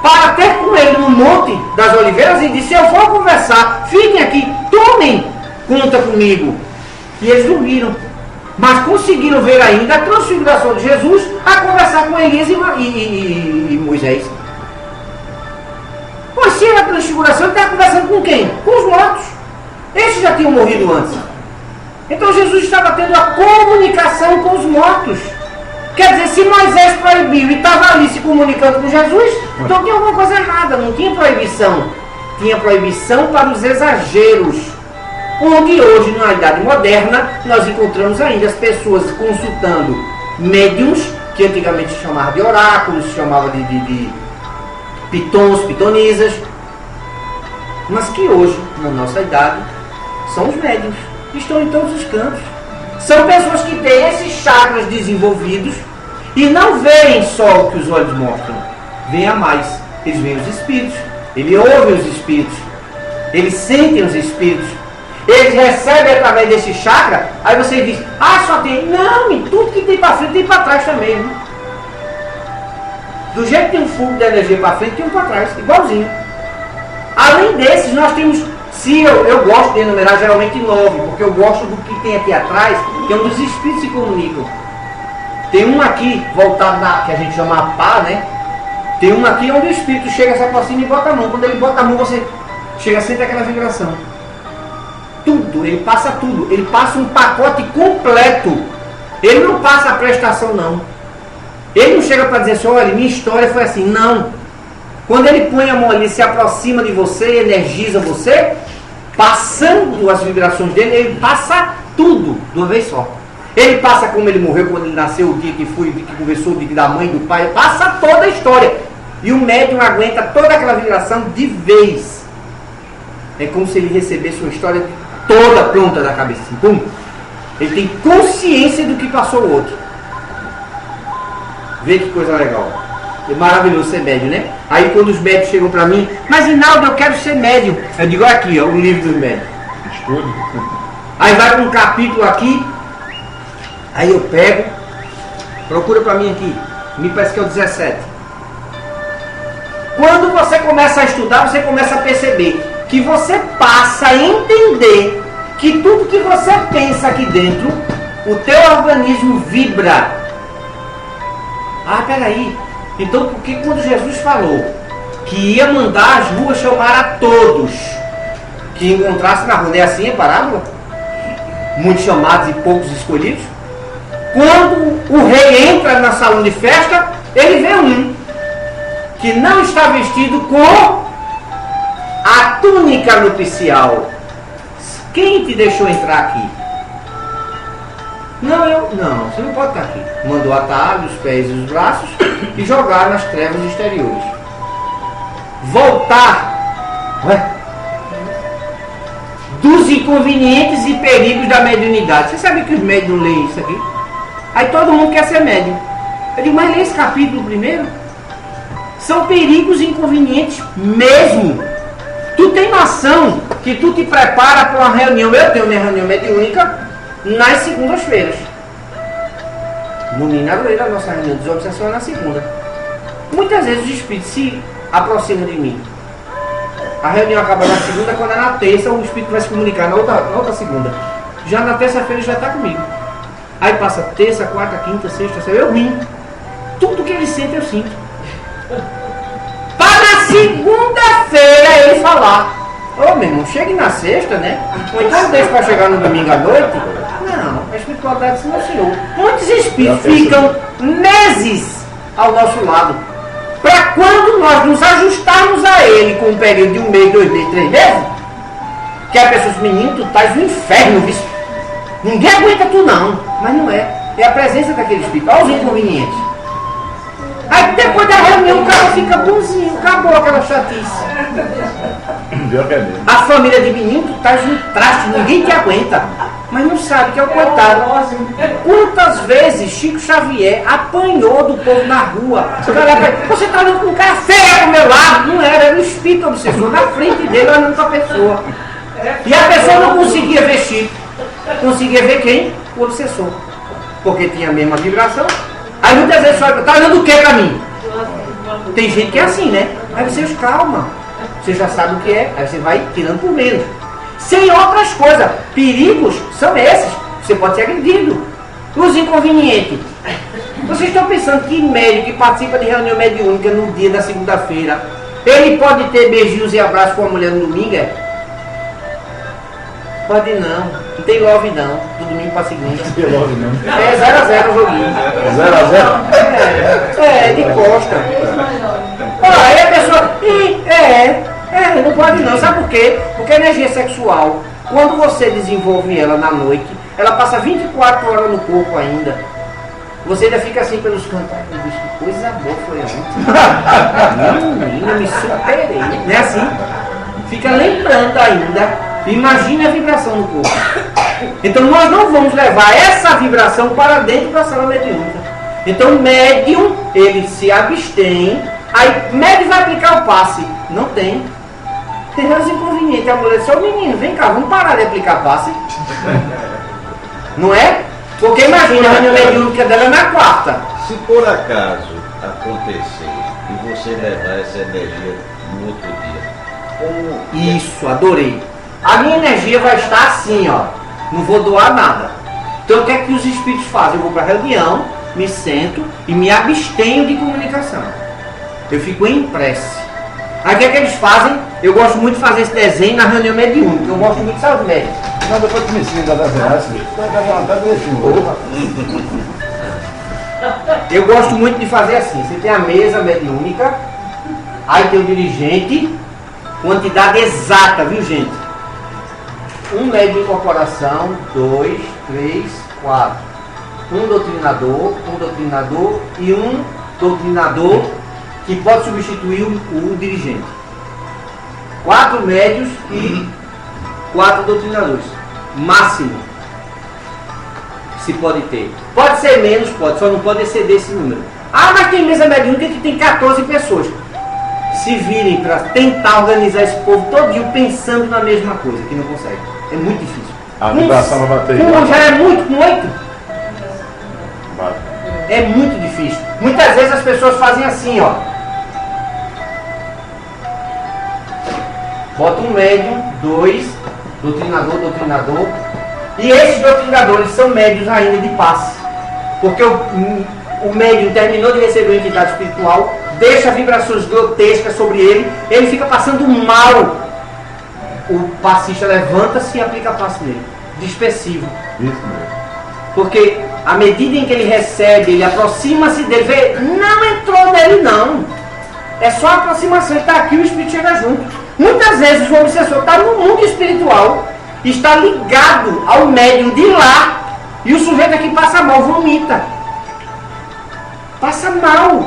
para ter com ele no Monte das Oliveiras e disse, eu vou conversar, fiquem aqui, tomem conta comigo. E eles dormiram. Mas conseguiram ver ainda a transfiguração de Jesus a conversar com Elias e Moisés. Pois se era a transfiguração, ele estava conversando com quem? Com os mortos. Esses já tinham morrido antes. Então Jesus estava tendo a comunicação com os mortos. Quer dizer, se Moisés proibiu e estava ali se comunicando com Jesus, então tinha alguma coisa errada, não tinha proibição. Tinha proibição para os exageros. Onde hoje, na idade moderna, nós encontramos ainda as pessoas consultando médiums, que antigamente se chamava de oráculos, se chamava de pitons, pitonisas, mas que hoje, na nossa idade, são os médiums, que estão em todos os cantos. São pessoas que têm esses chakras desenvolvidos e não veem só o que os olhos mostram, veem a mais. Eles veem os espíritos, eles ouvem os espíritos, eles sentem os espíritos, eles recebem através desse chakra. Aí você diz, ah, só tem. Não, tudo que tem para frente tem para trás também. Né? Do jeito que tem um fluxo de energia para frente, tem um para trás, igualzinho. Além desses, nós temos, se eu gosto de enumerar geralmente 9, porque eu gosto do que tem aqui atrás, que é onde os espíritos se comunicam. Tem um aqui, voltado na, que a gente chama a pá, né? Tem um aqui onde o espírito chega, se aproxima e bota a mão. Quando ele bota a mão, você chega a sentir aquela vibração. Tudo, ele passa tudo. Ele passa um pacote completo. Ele não passa a prestação, não. Ele não chega para dizer assim, olha, minha história foi assim. Não. Quando ele põe a mão ali, se aproxima de você, energiza você, passando as vibrações dele, ele passa tudo de uma vez só. Ele passa como ele morreu, quando ele nasceu, o dia que foi, o dia que conversou, o dia da mãe, do pai, passa toda a história. E o médium aguenta toda aquela vibração de vez. É como se ele recebesse uma história toda pronta da cabeça. Pum. Ele tem consciência do que passou o outro. Vê que coisa legal. É maravilhoso ser médium, né? Aí quando os médios chegam pra mim, mas Rinaldo, eu quero ser médium. Eu digo, aqui, ó, o livro dos médios. Escolhe. Aí vai para um capítulo aqui. Aí eu pego, procura pra mim aqui. Me parece que é o 17. Quando você começa a estudar, você começa a perceber que você passa a entender que tudo que você pensa aqui dentro, o teu organismo vibra. Ah, peraí. Então, por que quando Jesus falou que ia mandar as ruas chamar a todos que encontrasse na rua, não é assim a parábola? Muitos chamados e poucos escolhidos. Quando o rei entra na salão de festa, ele vê um que não está vestido com a túnica nupcial. Quem te deixou entrar aqui? Não, você não pode estar aqui. Mandou atar os pés e os braços e jogar nas trevas exteriores. Voltar dos inconvenientes e perigos da mediunidade. Você sabe que os médiuns leem isso aqui? Aí todo mundo quer ser médium. Eu digo, mas lê esse capítulo primeiro. São perigos e inconvenientes mesmo. Tu tem noção que tu te prepara para uma reunião. Eu tenho minha reunião mediúnica nas segundas-feiras. No Minaroeira, a nossa reunião de desobsessão é na segunda. Muitas vezes os espíritos se aproximam de mim. A reunião acaba na segunda, quando é na terça, o espírito vai se comunicar na outra segunda. Já na terça-feira ele já está comigo. Aí passa terça, quarta, quinta, sexta, eu vim. Tudo que ele sente, eu sinto. Para na segunda-feira ele falar. Ô meu irmão, chegue na sexta, né? Ou então deixa para chegar no domingo à noite. Não, a espiritualidade do Senhor. Muitos espíritos ficam meses ao nosso lado. Para quando nós nos ajustarmos a ele com um período de 1 mês, 2 meses, 3 meses, que a pessoa diz, menino, tu estás no inferno, viu? Ninguém aguenta tu não. Mas não é. É a presença daquele espírito. Olha os inconvenientes. Aí depois Depois da reunião o cara fica bonzinho, acabou aquela chatice. Pior que é mesmo. A família de menino, tu tá no traste, ninguém te aguenta. Mas não sabe que é o coitado. Quantas vezes Chico Xavier apanhou do povo na rua? Você tá olhando com um cara feio ao meu lado. Não era o espírito obsessor na frente dele, olhando pra pessoa. E a pessoa não conseguia ver Chico. Conseguia ver quem? O obsessor. Porque tinha a mesma vibração. Aí muitas vezes fala, tá olhando o que pra mim? Tem gente que é assim, né? Aí você calma. Você já sabe o que é, aí você vai tirando por menos. Sem outras coisas. Perigos são esses. Você pode ser agredido. Os inconvenientes. Vocês estão pensando que médico que participa de reunião mediúnica no dia da segunda-feira, ele pode ter beijinhos e abraços com a mulher no domingo? Pode não. Não tem love não. Do domingo para segunda. Não tem love não. É 0x0 o joguinho. 0x0? É, de costa. Aí a pessoa. Não pode não. Sabe por quê? Porque a energia sexual, quando você desenvolve ela na noite, ela passa 24 horas no corpo ainda. Você ainda fica assim pelos cantos. Ai, bicho, que coisa boa foi ontem. Menina, me superei. Não é assim? Fica lembrando ainda. Imagine a vibração no corpo. Então nós não vamos levar essa vibração para dentro da sala mediúnica. Então o médium, ele se abstém. Aí o médium vai aplicar o passe. Não tem. Tem os inconvenientes. A mulher disse, ô menino, vem cá, vamos parar de aplicar passe. Não é? Porque imagina, a reunião mediúnica dela é na quarta. Se por acaso acontecer e você levar essa energia no outro dia, como... Isso, adorei. A minha energia vai estar assim, ó. Não vou doar nada. Então o que é que os espíritos fazem? Eu vou para a reunião, me sento e me abstenho de comunicação. Eu fico em prece. Aí o que é que eles fazem? Eu gosto muito de fazer esse desenho na reunião mediúnica. Eu gosto muito de saúde médica. Não, depois que me ensina a dar reais, vai dar vontade de deixar. Eu gosto muito de fazer assim. Você tem a mesa mediúnica, aí tem o dirigente, quantidade exata, viu gente? Um médium de incorporação, 2, 3, 4. Um doutrinador e um doutrinador que pode substituir o dirigente. 4 médios e 4 doutrinadores. Máximo. Se pode ter. Pode ser menos, pode, só não pode exceder esse número. Ah, mas tem mesa mediúnica que tem 14 pessoas. Se virem para tentar organizar esse povo todinho pensando na mesma coisa, que não consegue. É muito difícil. A vibração vai bater. Já é muito, com 8. É muito difícil. Muitas vezes as pessoas fazem assim, ó. Bota um médium, 2, doutrinador. E esses doutrinadores são médios ainda de passe. Porque o médium terminou de receber uma entidade espiritual, deixa vibrações grotescas sobre ele, ele fica passando mal. O passista levanta-se e aplica passe nele. Dispersivo. Isso mesmo. Porque à medida em que ele recebe, ele aproxima-se dele, vê, não entrou nele não. É só a aproximação, ele está aqui e o espírito chega junto. Muitas vezes o obsessor está no mundo espiritual, está ligado ao médium de lá, e o sujeito aqui passa mal, vomita. Passa mal.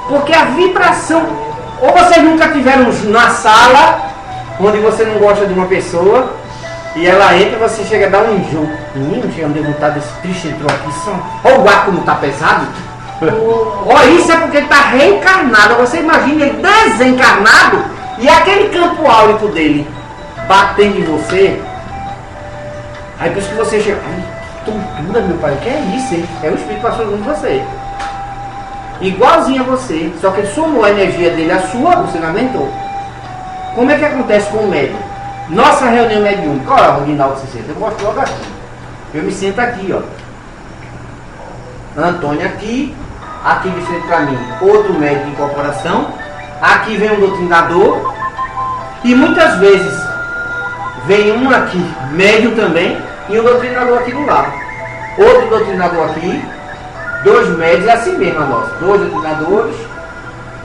Porque a vibração, ou vocês nunca tiveram na sala, onde você não gosta de uma pessoa, e ela entra e você chega a dar um enjoo. Menino, chega a me vontade desse triste entrou aqui, olha o ar como está pesado. Olha, isso é porque ele está reencarnado. Você imagina ele desencarnado e aquele campo áurico dele batendo em você. Aí por isso que você chega, ai, que tontura, meu pai, o que é isso, hein? É o espírito passando em você. Igualzinho a você, só que ele somou a energia dele à sua, você não aguentou. Como é que acontece com o médium? Nossa reunião mediúnica, olha onde o Rinaldo se senta, eu mostro logo aqui. Eu me sento aqui, ó. Antônio aqui de frente para mim, outro médium de incorporação, aqui vem um doutrinador, e muitas vezes vem um aqui, médium também, e um doutrinador aqui do lado. Outro doutrinador aqui, 2 médios, é assim mesmo a nossa. 2 doutrinadores,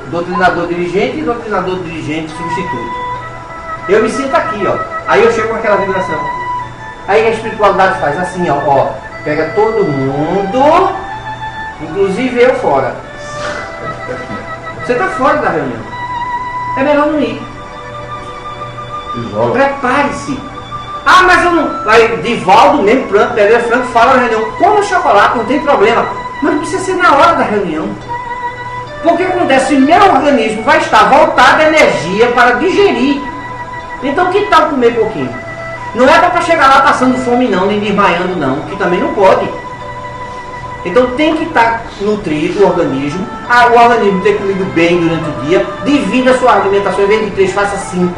doutrinador dirigente e doutrinador dirigente substituto. Eu me sinto aqui, ó. Aí eu chego com aquela vibração. Aí a espiritualidade faz assim, ó. Pega todo mundo, inclusive eu fora. Você está fora da reunião. É melhor não ir. Isola. Prepare-se. Ah, mas eu não... Aí, Divaldo, mesmo Pereira Franco, fala na reunião, coma chocolate, não tem problema. Mas não precisa ser na hora da reunião. Porque acontece, meu organismo vai estar voltado à energia para digerir. Então que tal comer pouquinho? Não é para chegar lá passando fome não, nem desmaiando não, que também não pode. Então tem que estar nutrido o organismo. O organismo ter comido bem durante o dia. Divida a sua alimentação, em vez de 3, faça 5.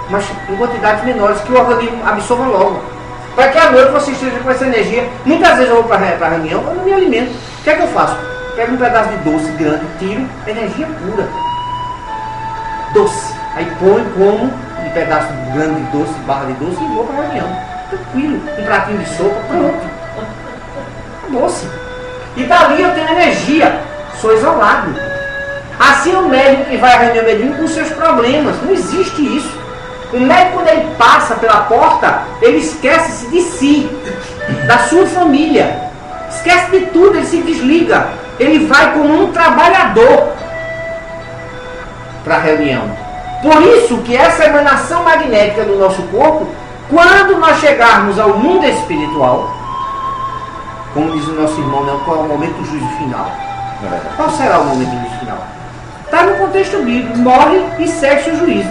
Mas em quantidades menores, que o organismo absorva logo. Para que à noite você esteja com essa energia. Muitas vezes eu vou para a reunião, eu não me alimento. O que é que eu faço? Pego um pedaço de doce grande, tiro, energia pura. Doce. Aí põe como um pedaço grande de doce, barra de doce, e vou para a reunião. Tranquilo. Um pratinho de sopa, pronto. Doce. E dali eu tenho energia. Sou isolado. Assim é o médico que vai à reunião mediúnica com seus problemas. Não existe isso. O médico, quando ele passa pela porta, ele esquece-se de si, da sua família. Esquece de tudo, ele se desliga. Ele vai como um trabalhador para a reunião. Por isso que essa emanação magnética do nosso corpo, quando nós chegarmos ao mundo espiritual, como diz o nosso irmão, né, qual é o momento do juízo final? Qual será o momento do juízo final? Está no contexto bíblico. Morre e segue o juízo.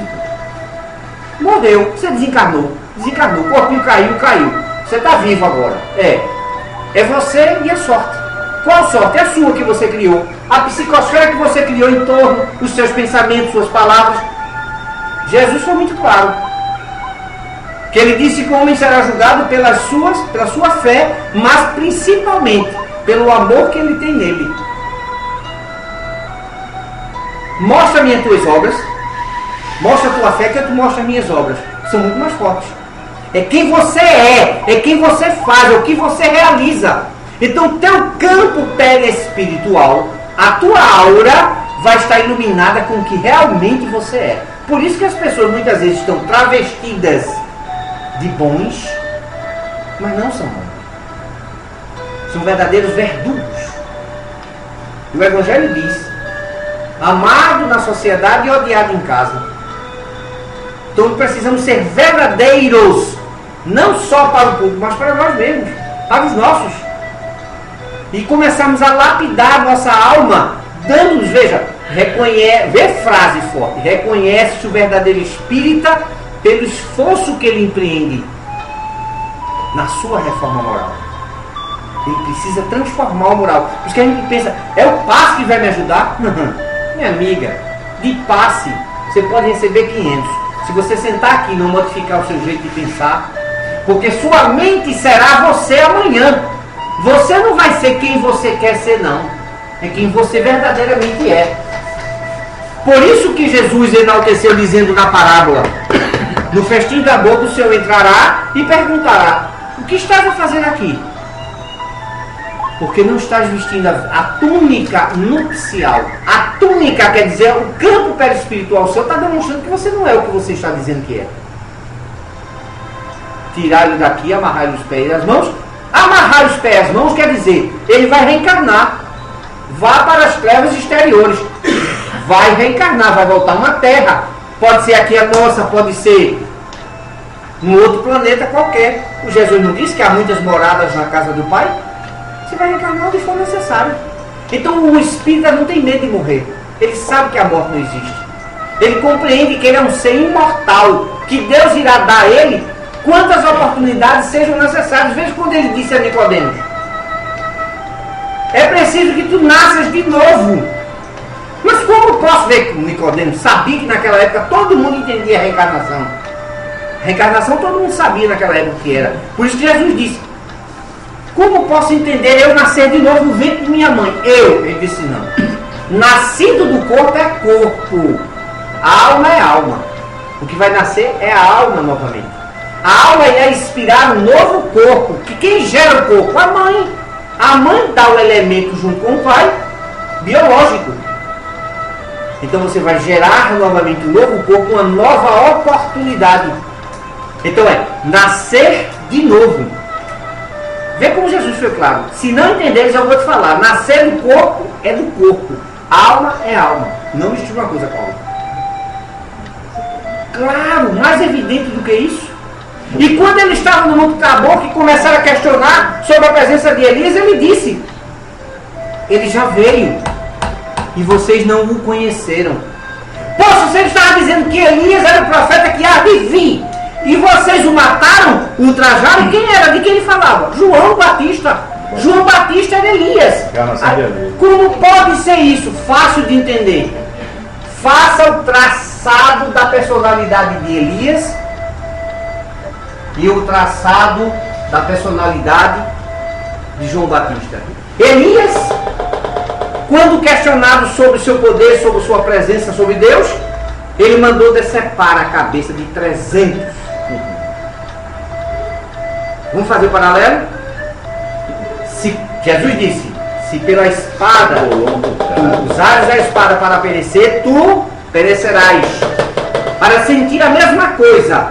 Morreu, você desencarnou. Desencarnou, o corpinho caiu. Você está vivo agora. É você e a sorte. Qual sorte? É a sua que você criou. A psicosfera que você criou em torno, os seus pensamentos, suas palavras. Jesus foi muito claro. Que ele disse que o homem será julgado pela sua fé, mas principalmente pelo amor que ele tem nele. Mostra-me as tuas obras. Mostra a tua fé que eu te mostro as minhas obras. São muito mais fortes. É quem você é quem você faz, é o que você realiza. Então, teu campo perispiritual, a tua aura, vai estar iluminada com o que realmente você é. Por isso que as pessoas muitas vezes estão travestidas de bons, mas não são bons. São verdadeiros verdugos. O Evangelho diz: amado na sociedade e odiado em casa. Então precisamos ser verdadeiros, não só para o público, mas para nós mesmos, para os nossos. E começarmos a lapidar nossa alma, dando-nos, veja, vê frase forte, reconhece o verdadeiro espírita pelo esforço que ele empreende na sua reforma moral. Ele precisa transformar o moral. Por isso que a gente pensa, é o passe que vai me ajudar? Minha amiga, de passe você pode receber 500. Se você sentar aqui e não modificar o seu jeito de pensar, porque sua mente será você amanhã. Você não vai ser quem você quer ser, não. É quem você verdadeiramente é. Por isso que Jesus enalteceu dizendo na parábola: no festim da boca o Senhor entrará e perguntará: o que estás a fazer aqui? Porque não estás vestindo a túnica nupcial. A túnica quer dizer o campo perispiritual seu está demonstrando que você não é o que você está dizendo que é. Tirar-lhe daqui, amarrar-lhe os pés e as mãos. Amarrar os pés e as mãos quer dizer, ele vai reencarnar. Vá para as trevas exteriores. Vai reencarnar, vai voltar a uma terra. Pode ser aqui a nossa, pode ser num outro planeta qualquer. O Jesus não disse que há muitas moradas na casa do Pai? Você vai reencarnar onde for necessário. Então o espírita não tem medo de morrer. Ele sabe que a morte não existe. Ele compreende que ele é um ser imortal, que Deus irá dar a ele quantas oportunidades sejam necessárias. Veja quando ele disse a Nicodemos: é preciso que tu nasças de novo. Mas como posso ver que Nicodemos sabia que naquela época todo mundo entendia a reencarnação? Reencarnação todo mundo sabia naquela época o que era. Por isso que Jesus disse: como posso entender eu nascer de novo no ventre de minha mãe? Ele disse: não. Nascido do corpo é corpo. A alma é alma. O que vai nascer é a alma novamente. A alma irá inspirar um novo corpo. Que quem gera o corpo? A mãe. A mãe dá o elemento junto com o pai, biológico. Então você vai gerar novamente um novo corpo, uma nova oportunidade. Então é nascer de novo. Vê como Jesus foi claro. Se não entenderes, eu vou te falar. Nascer do corpo é do corpo. Alma é alma. Não mistura uma coisa com a outra. Claro, mais evidente do que isso. E quando ele estava no Monte Tabor, que começaram a questionar sobre a presença de Elias, ele disse: ele já veio e vocês não o conheceram. Poxa, você estava dizendo que Elias era o profeta que há de vir, e vocês o mataram, o ultrajaram. Quem era? De quem ele falava? João Batista. João Batista era Elias. Como pode ser isso? Fácil de entender. Faça o traçado da personalidade de Elias e o traçado da personalidade de João Batista. Elias, quando questionado sobre o seu poder, sobre sua presença, sobre Deus, ele mandou decepar a cabeça de 300. Vamos fazer o paralelo? Jesus disse: se pela espada tu usares a espada para perecer, tu perecerás. Para sentir a mesma coisa.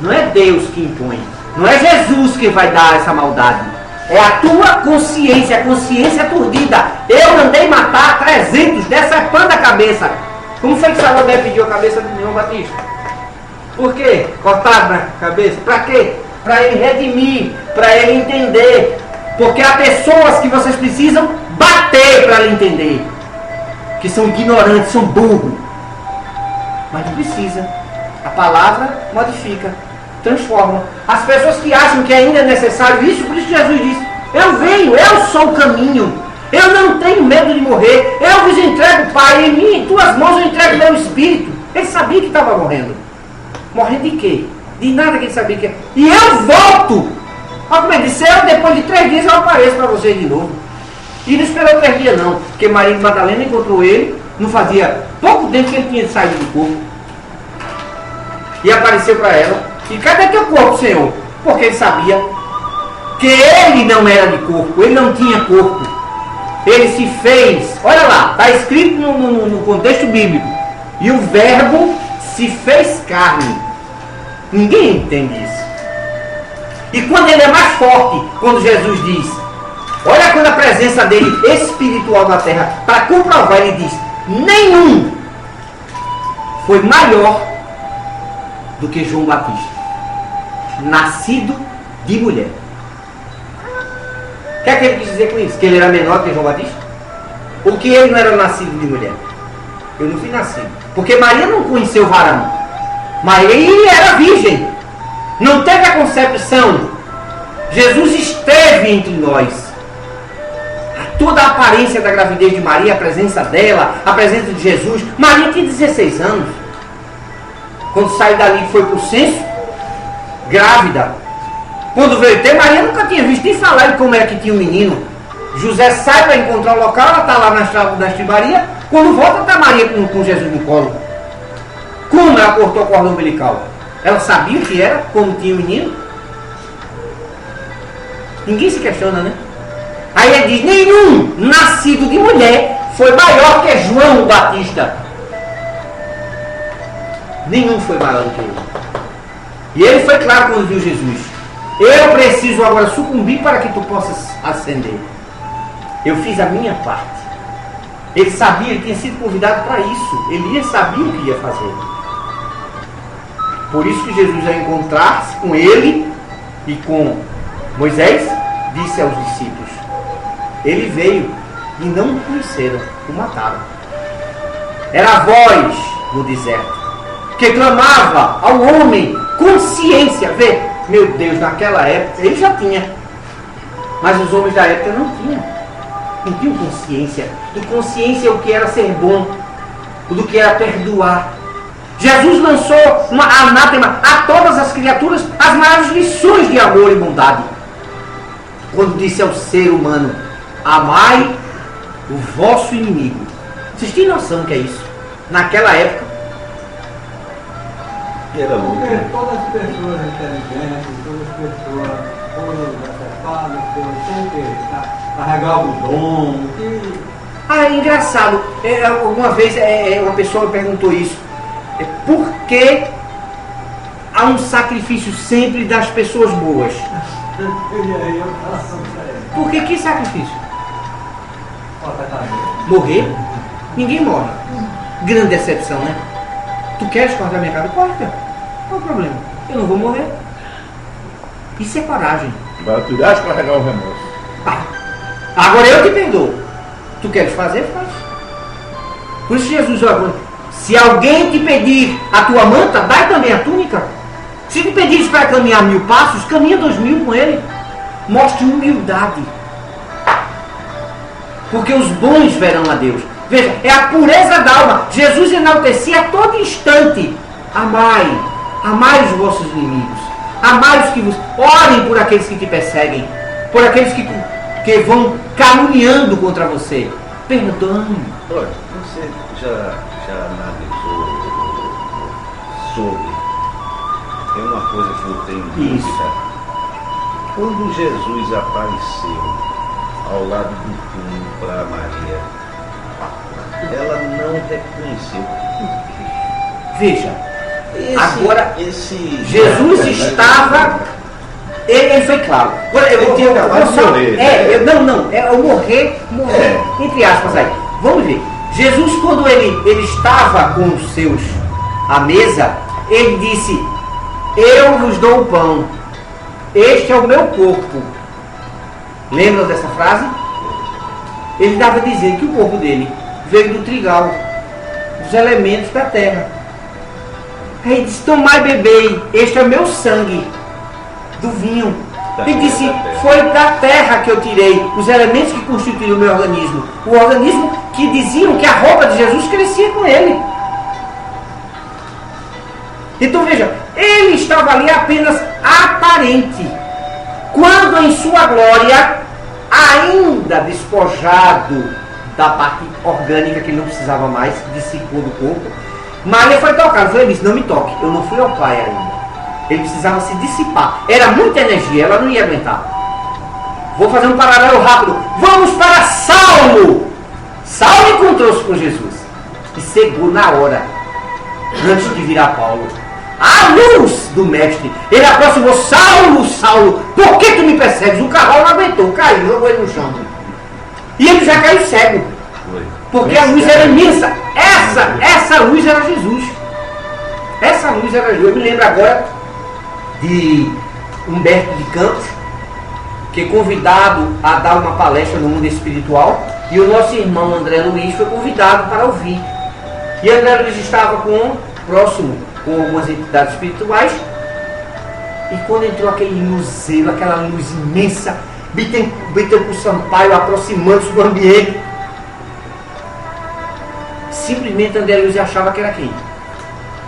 Não é Deus que impõe. Não é Jesus que vai dar essa maldade. É a tua consciência, a consciência aturdida. Eu mandei matar 300, decepando a cabeça. Como foi que Salomé pediu a cabeça de João Batista? Por quê? Cortado na cabeça? Para quê? Para ele redimir, para ele entender. Porque há pessoas que vocês precisam bater para ele entender. Que são ignorantes, são burros. Mas não precisa. A palavra modifica, transforma. As pessoas que acham que ainda é necessário isso, por isso Jesus disse: eu venho, eu sou o caminho. Eu não tenho medo de morrer. Eu vos entrego, Pai, em mim, em tuas mãos eu entrego meu espírito. Ele sabia que estava morrendo. Morrendo de quê? De nada que ele sabia que era. E eu volto. Olha como ele disse: depois de 3 dias eu apareço para vocês de novo. E não esperou 3 dias não, porque Maria de Madalena encontrou ele, não fazia pouco tempo que ele tinha saído do corpo. E apareceu para ela: e cadê teu corpo, Senhor? Porque ele sabia que ele não era de corpo, ele não tinha corpo. Ele se fez, olha lá, está escrito no contexto bíblico: e o verbo se fez carne. Ninguém entende isso. E quando ele é mais forte, quando Jesus diz, olha quando a presença dele espiritual na terra, para comprovar, ele diz: nenhum foi maior do que João Batista, nascido de mulher. O que é que ele quis dizer com isso? Que ele era menor que João Batista? Ou que ele não era nascido de mulher? Eu não fui nascido. Porque Maria não conheceu o varão. Maria era virgem. Não teve a concepção. Jesus esteve entre nós. Toda a aparência da gravidez de Maria, a presença dela, a presença de Jesus. Maria tinha 16 anos. Quando saiu dali foi para o censo, grávida. Quando veio ter, Maria nunca tinha visto nem falar de como era que tinha um menino. José sai para encontrar o local, ela está lá na estribaria. Quando volta, está Maria com Jesus no colo. Como ela cortou a corda umbilical? Ela sabia o que era, como tinha o menino? Ninguém se questiona, né? Aí ele diz: nenhum nascido de mulher foi maior que João Batista. Nenhum foi maior do que ele. E ele foi claro quando viu Jesus: eu preciso agora sucumbir para que tu possas ascender. Eu fiz a minha parte. Ele sabia, ele tinha sido convidado para isso. Elias sabia o que ia fazer. Por isso que Jesus, ao encontrar-se com ele e com Moisés, disse aos discípulos: ele veio e não o conheceram, o mataram. Era a voz no deserto que clamava ao homem consciência. Vê, meu Deus, naquela época ele já tinha, mas os homens da época não tinham consciência. E consciência é o que era ser bom, do que era perdoar. Jesus lançou uma anátema a todas as criaturas as maiores lições de amor e bondade. Quando disse ao ser humano: amai o vosso inimigo. Vocês têm noção do que é isso? Naquela época. Porque todas as pessoas inteligentes, todas as pessoas foram decepadas, foram sempre carregar o dom. É engraçado. Alguma vez uma pessoa me perguntou isso. Por que há um sacrifício sempre das pessoas boas? Por que sacrifício? Corta a cabeça. Morrer? Ninguém morre. Grande decepção, né? Tu queres cortar minha cara? Corta. Qual o problema? Eu não vou morrer. Isso é coragem. Agora tu irás carregar o remorso. Agora eu te perdoo. Tu queres fazer? Faz. Por isso Jesus, olha, se alguém te pedir a tua manta, dai também a túnica. Se te pedires para caminhar 1000 passos, caminha 2000 com ele. Mostre humildade. Porque os bons verão a Deus. Veja, é a pureza da alma. Jesus enaltecia a todo instante. Amai os vossos inimigos. Amai os que vos... Orem por aqueles que te perseguem. Por aqueles que vão caluniando contra você. Perdoe. Olha, você já analisou sobre... Tem uma coisa que eu tenho dúvida. Quando Jesus apareceu ao lado do túmulo para Maria, ela não reconheceu. Veja, agora Jesus estava, ele foi claro. Agora, eu morrer, entre aspas aí. Vamos ver. Jesus, quando ele estava com os seus à mesa, ele disse: eu vos dou o pão, este é o meu corpo. Lembram dessa frase? Ele estava dizendo que o corpo dele veio do trigal, dos elementos da terra. Aí ele disse: tomai e bebei, este é meu sangue, do vinho. Ele disse: foi da terra que eu tirei os elementos que constituíam o meu organismo. O organismo que diziam que a roupa de Jesus crescia com ele. Então veja, ele estava ali apenas aparente. Quando em sua glória, ainda despojado da parte orgânica que ele não precisava mais, dissipou do corpo, Maria foi tocada. Ele disse: não me toque, eu não fui ao Pai ainda. Ele precisava se dissipar. Era muita energia, ela não ia aguentar. Vou fazer um paralelo rápido. Vamos para Saulo. Saulo encontrou-se com Jesus e cegou na hora, antes de virar Paulo. A luz do mestre. Ele aproximou: Saulo, Saulo, por que tu me persegues? O cavalo não aguentou, caiu, jogou ele no chão. E ele já caiu cego. Porque a luz era imensa. Essa luz era Jesus. Essa luz era Jesus. Eu me lembro agora de Humberto de Campos, que é convidado a dar uma palestra no mundo espiritual, e o nosso irmão André Luiz foi convidado para ouvir. E André Luiz estava próximo com algumas entidades espirituais, e quando entrou aquele luzeiro, aquela luz imensa, Bittencourt Sampaio aproximando-se do ambiente, simplesmente André Luiz achava que era quem?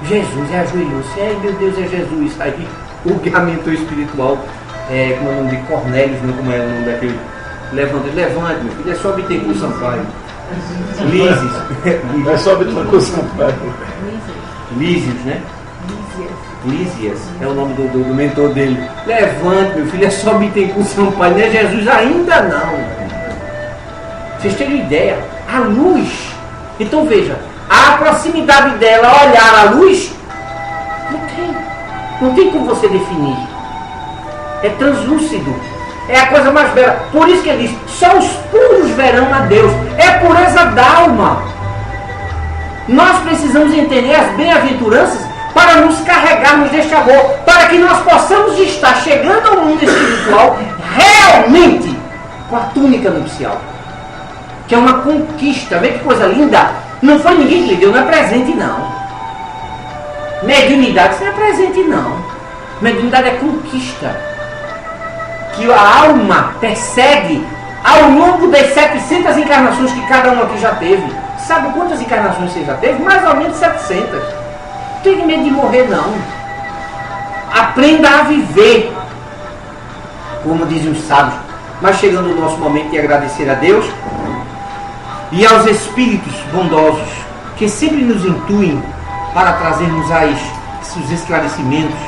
Jesus. Ajoelhou-se: ai meu Deus, é Jesus. Aí o mentor espiritual, como é o nome de Cornélios, não, como é o nome daquele, levante, meu filho, é só Bittencourt Sampaio. Lísios. É só Bittencourt Sampaio. Lísios, né? Lísias é o nome do mentor dele. Levante, meu filho, é só Bittencourt Sampaio, não é Jesus ainda não. Vocês terem ideia, a luz. Então veja, a proximidade dela, olhar a luz, não tem como você definir. É translúcido. É a coisa mais bela. Por isso que ele diz: só os puros verão a Deus. É a pureza da alma. Nós precisamos entender as bem-aventuranças para nos carregarmos deste amor, para que nós possamos estar chegando ao mundo espiritual realmente com a túnica nupcial, que é uma conquista. Vê que coisa linda. Não foi ninguém que lhe deu, não é presente não. Mediunidade, isso não é presente não. Mediunidade é conquista, que a alma persegue ao longo das 700 encarnações que cada um aqui já teve. Sabe quantas encarnações você já teve? Mais ou menos 700. Não tem medo de morrer não. Aprenda a viver, como dizem os sábios. Mas chegando o nosso momento de agradecer a Deus e aos espíritos bondosos que sempre nos intuem para trazermos os esclarecimentos,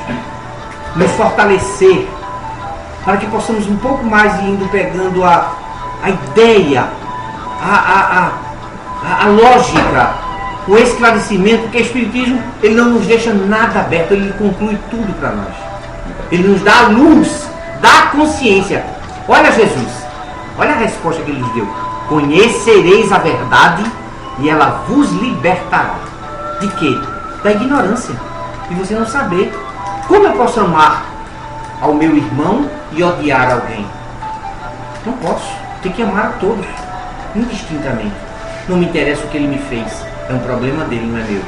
nos fortalecer, para que possamos um pouco mais ir indo pegando a ideia, a lógica, o esclarecimento, porque o Espiritismo ele não nos deixa nada aberto, ele conclui tudo para nós. Ele nos dá a luz da consciência. Olha Jesus, olha a resposta que ele nos deu. Conhecereis a verdade e ela vos libertará. De quê? Da ignorância. De você não saber. Como eu posso amar ao meu irmão e odiar alguém? Não posso. Tem que amar a todos, indistintamente. Não me interessa o que ele me fez. É um problema dele, não é meu.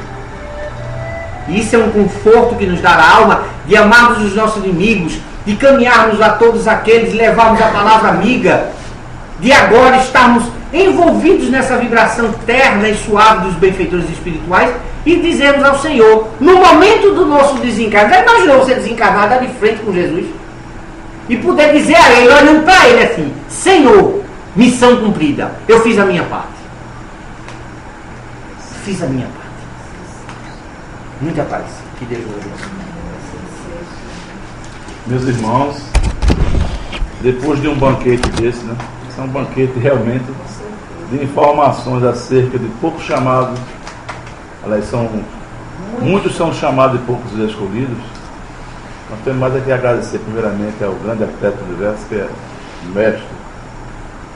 E isso é um conforto que nos dá a alma de amarmos os nossos inimigos, de caminharmos a todos aqueles, levarmos a palavra amiga, de agora estarmos envolvidos nessa vibração terna e suave dos benfeitores espirituais e dizermos ao Senhor, no momento do nosso desencarne, já imaginou você desencarnar, dar de frente com Jesus e poder dizer a Ele, olhando para Ele assim, Senhor, missão cumprida, eu fiz a minha parte. Fiz a minha parte. Muita paz. Que Deus nos abençoe. Meus irmãos, depois de um banquete desse, né? Isso é um banquete realmente de informações acerca de poucos chamados. Aliás, muitos são chamados e poucos escolhidos. Nós temos mais aqui a agradecer primeiramente ao grande arquiteto do universo, que é o mestre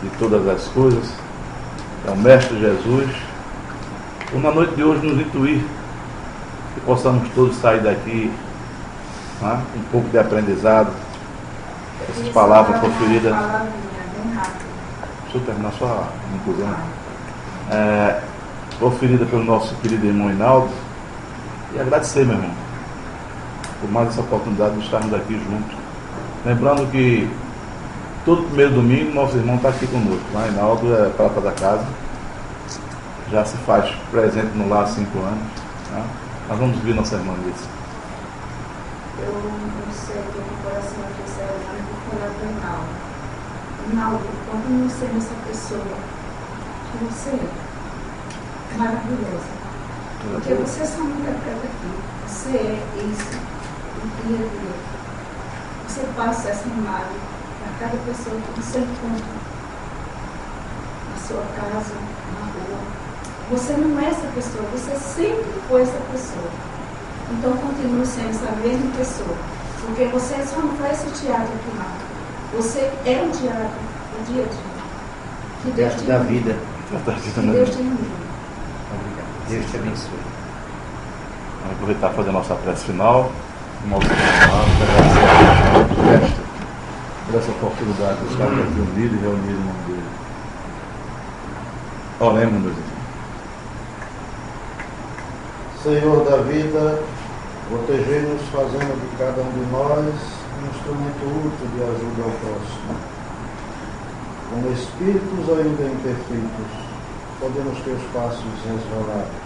de todas as coisas, é o mestre Jesus, por na noite de hoje nos intuir que possamos todos sair daqui, né, um pouco de aprendizado. Essas palavras proferidas. Deixa eu terminar só a inclusão. Proferida pelo nosso querido irmão Hinaldo. E agradecer, meu irmão, por mais essa oportunidade de estarmos aqui juntos. Lembrando que todo primeiro domingo nosso irmão está aqui conosco. Né? Hinaldo é prata da casa. Já se faz presente no lar há 5 anos. Né? Nós vamos ver nossa irmã nisso. Eu não sei que o coração aqui será muito falar do Hinaldo. Hinaldo, continue sendo essa pessoa que você é. Maravilhosa. Porque você só não interpreta aqui. Você é isso. O dia a dia. Você passa essa imagem para cada pessoa que você encontra. Na sua casa, na rua. Você não é essa pessoa, você sempre foi essa pessoa. Então continue sendo essa mesma pessoa. Porque você só não faz esse teatro aqui não. Você é o teatro, o dia a dia. Que Deus te da vida. Que Deus te ilumine. Obrigado. Deus te abençoe. Vamos aproveitar para fazer a nossa prece final. Nosso agradecer ao mestre por essa oportunidade de estar aqui unido e reunido em nome dele. Oremos, meus irmãos. Senhor da vida, protegei-nos fazendo de cada um de nós um instrumento útil de ajuda ao próximo. Como espíritos ainda imperfeitos, podemos ter os passos resvalados,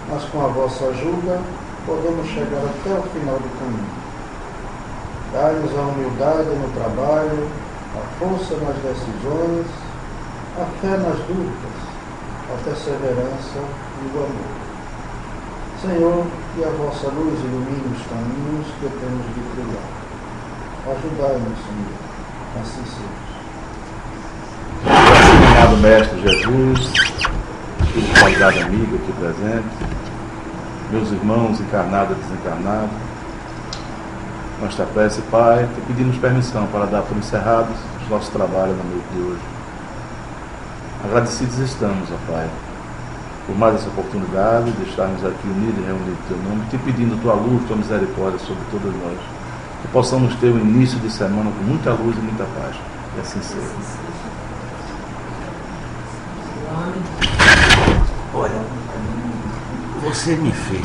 mas com a vossa ajuda podemos chegar até o final do caminho. Dai-nos a humildade no trabalho, a força nas decisões, a fé nas dúvidas, a perseverança e o amor. Senhor, que a vossa luz ilumine os caminhos que temos de trilhar. Ajudai-nos, Senhor, assim seja. Amado Mestre Jesus, espiritualidade amiga aqui presente, meus irmãos encarnados e desencarnados, nossa prece, Pai, te pedimos permissão para dar por encerrados os nossos trabalhos na noite de hoje. Agradecidos estamos, ó Pai, por mais essa oportunidade de estarmos aqui unidos e reunidos em Teu nome, te pedindo Tua luz, Tua misericórdia sobre todos nós, que possamos ter um início de semana com muita luz e muita paz, e assim seja. Olha, você me fez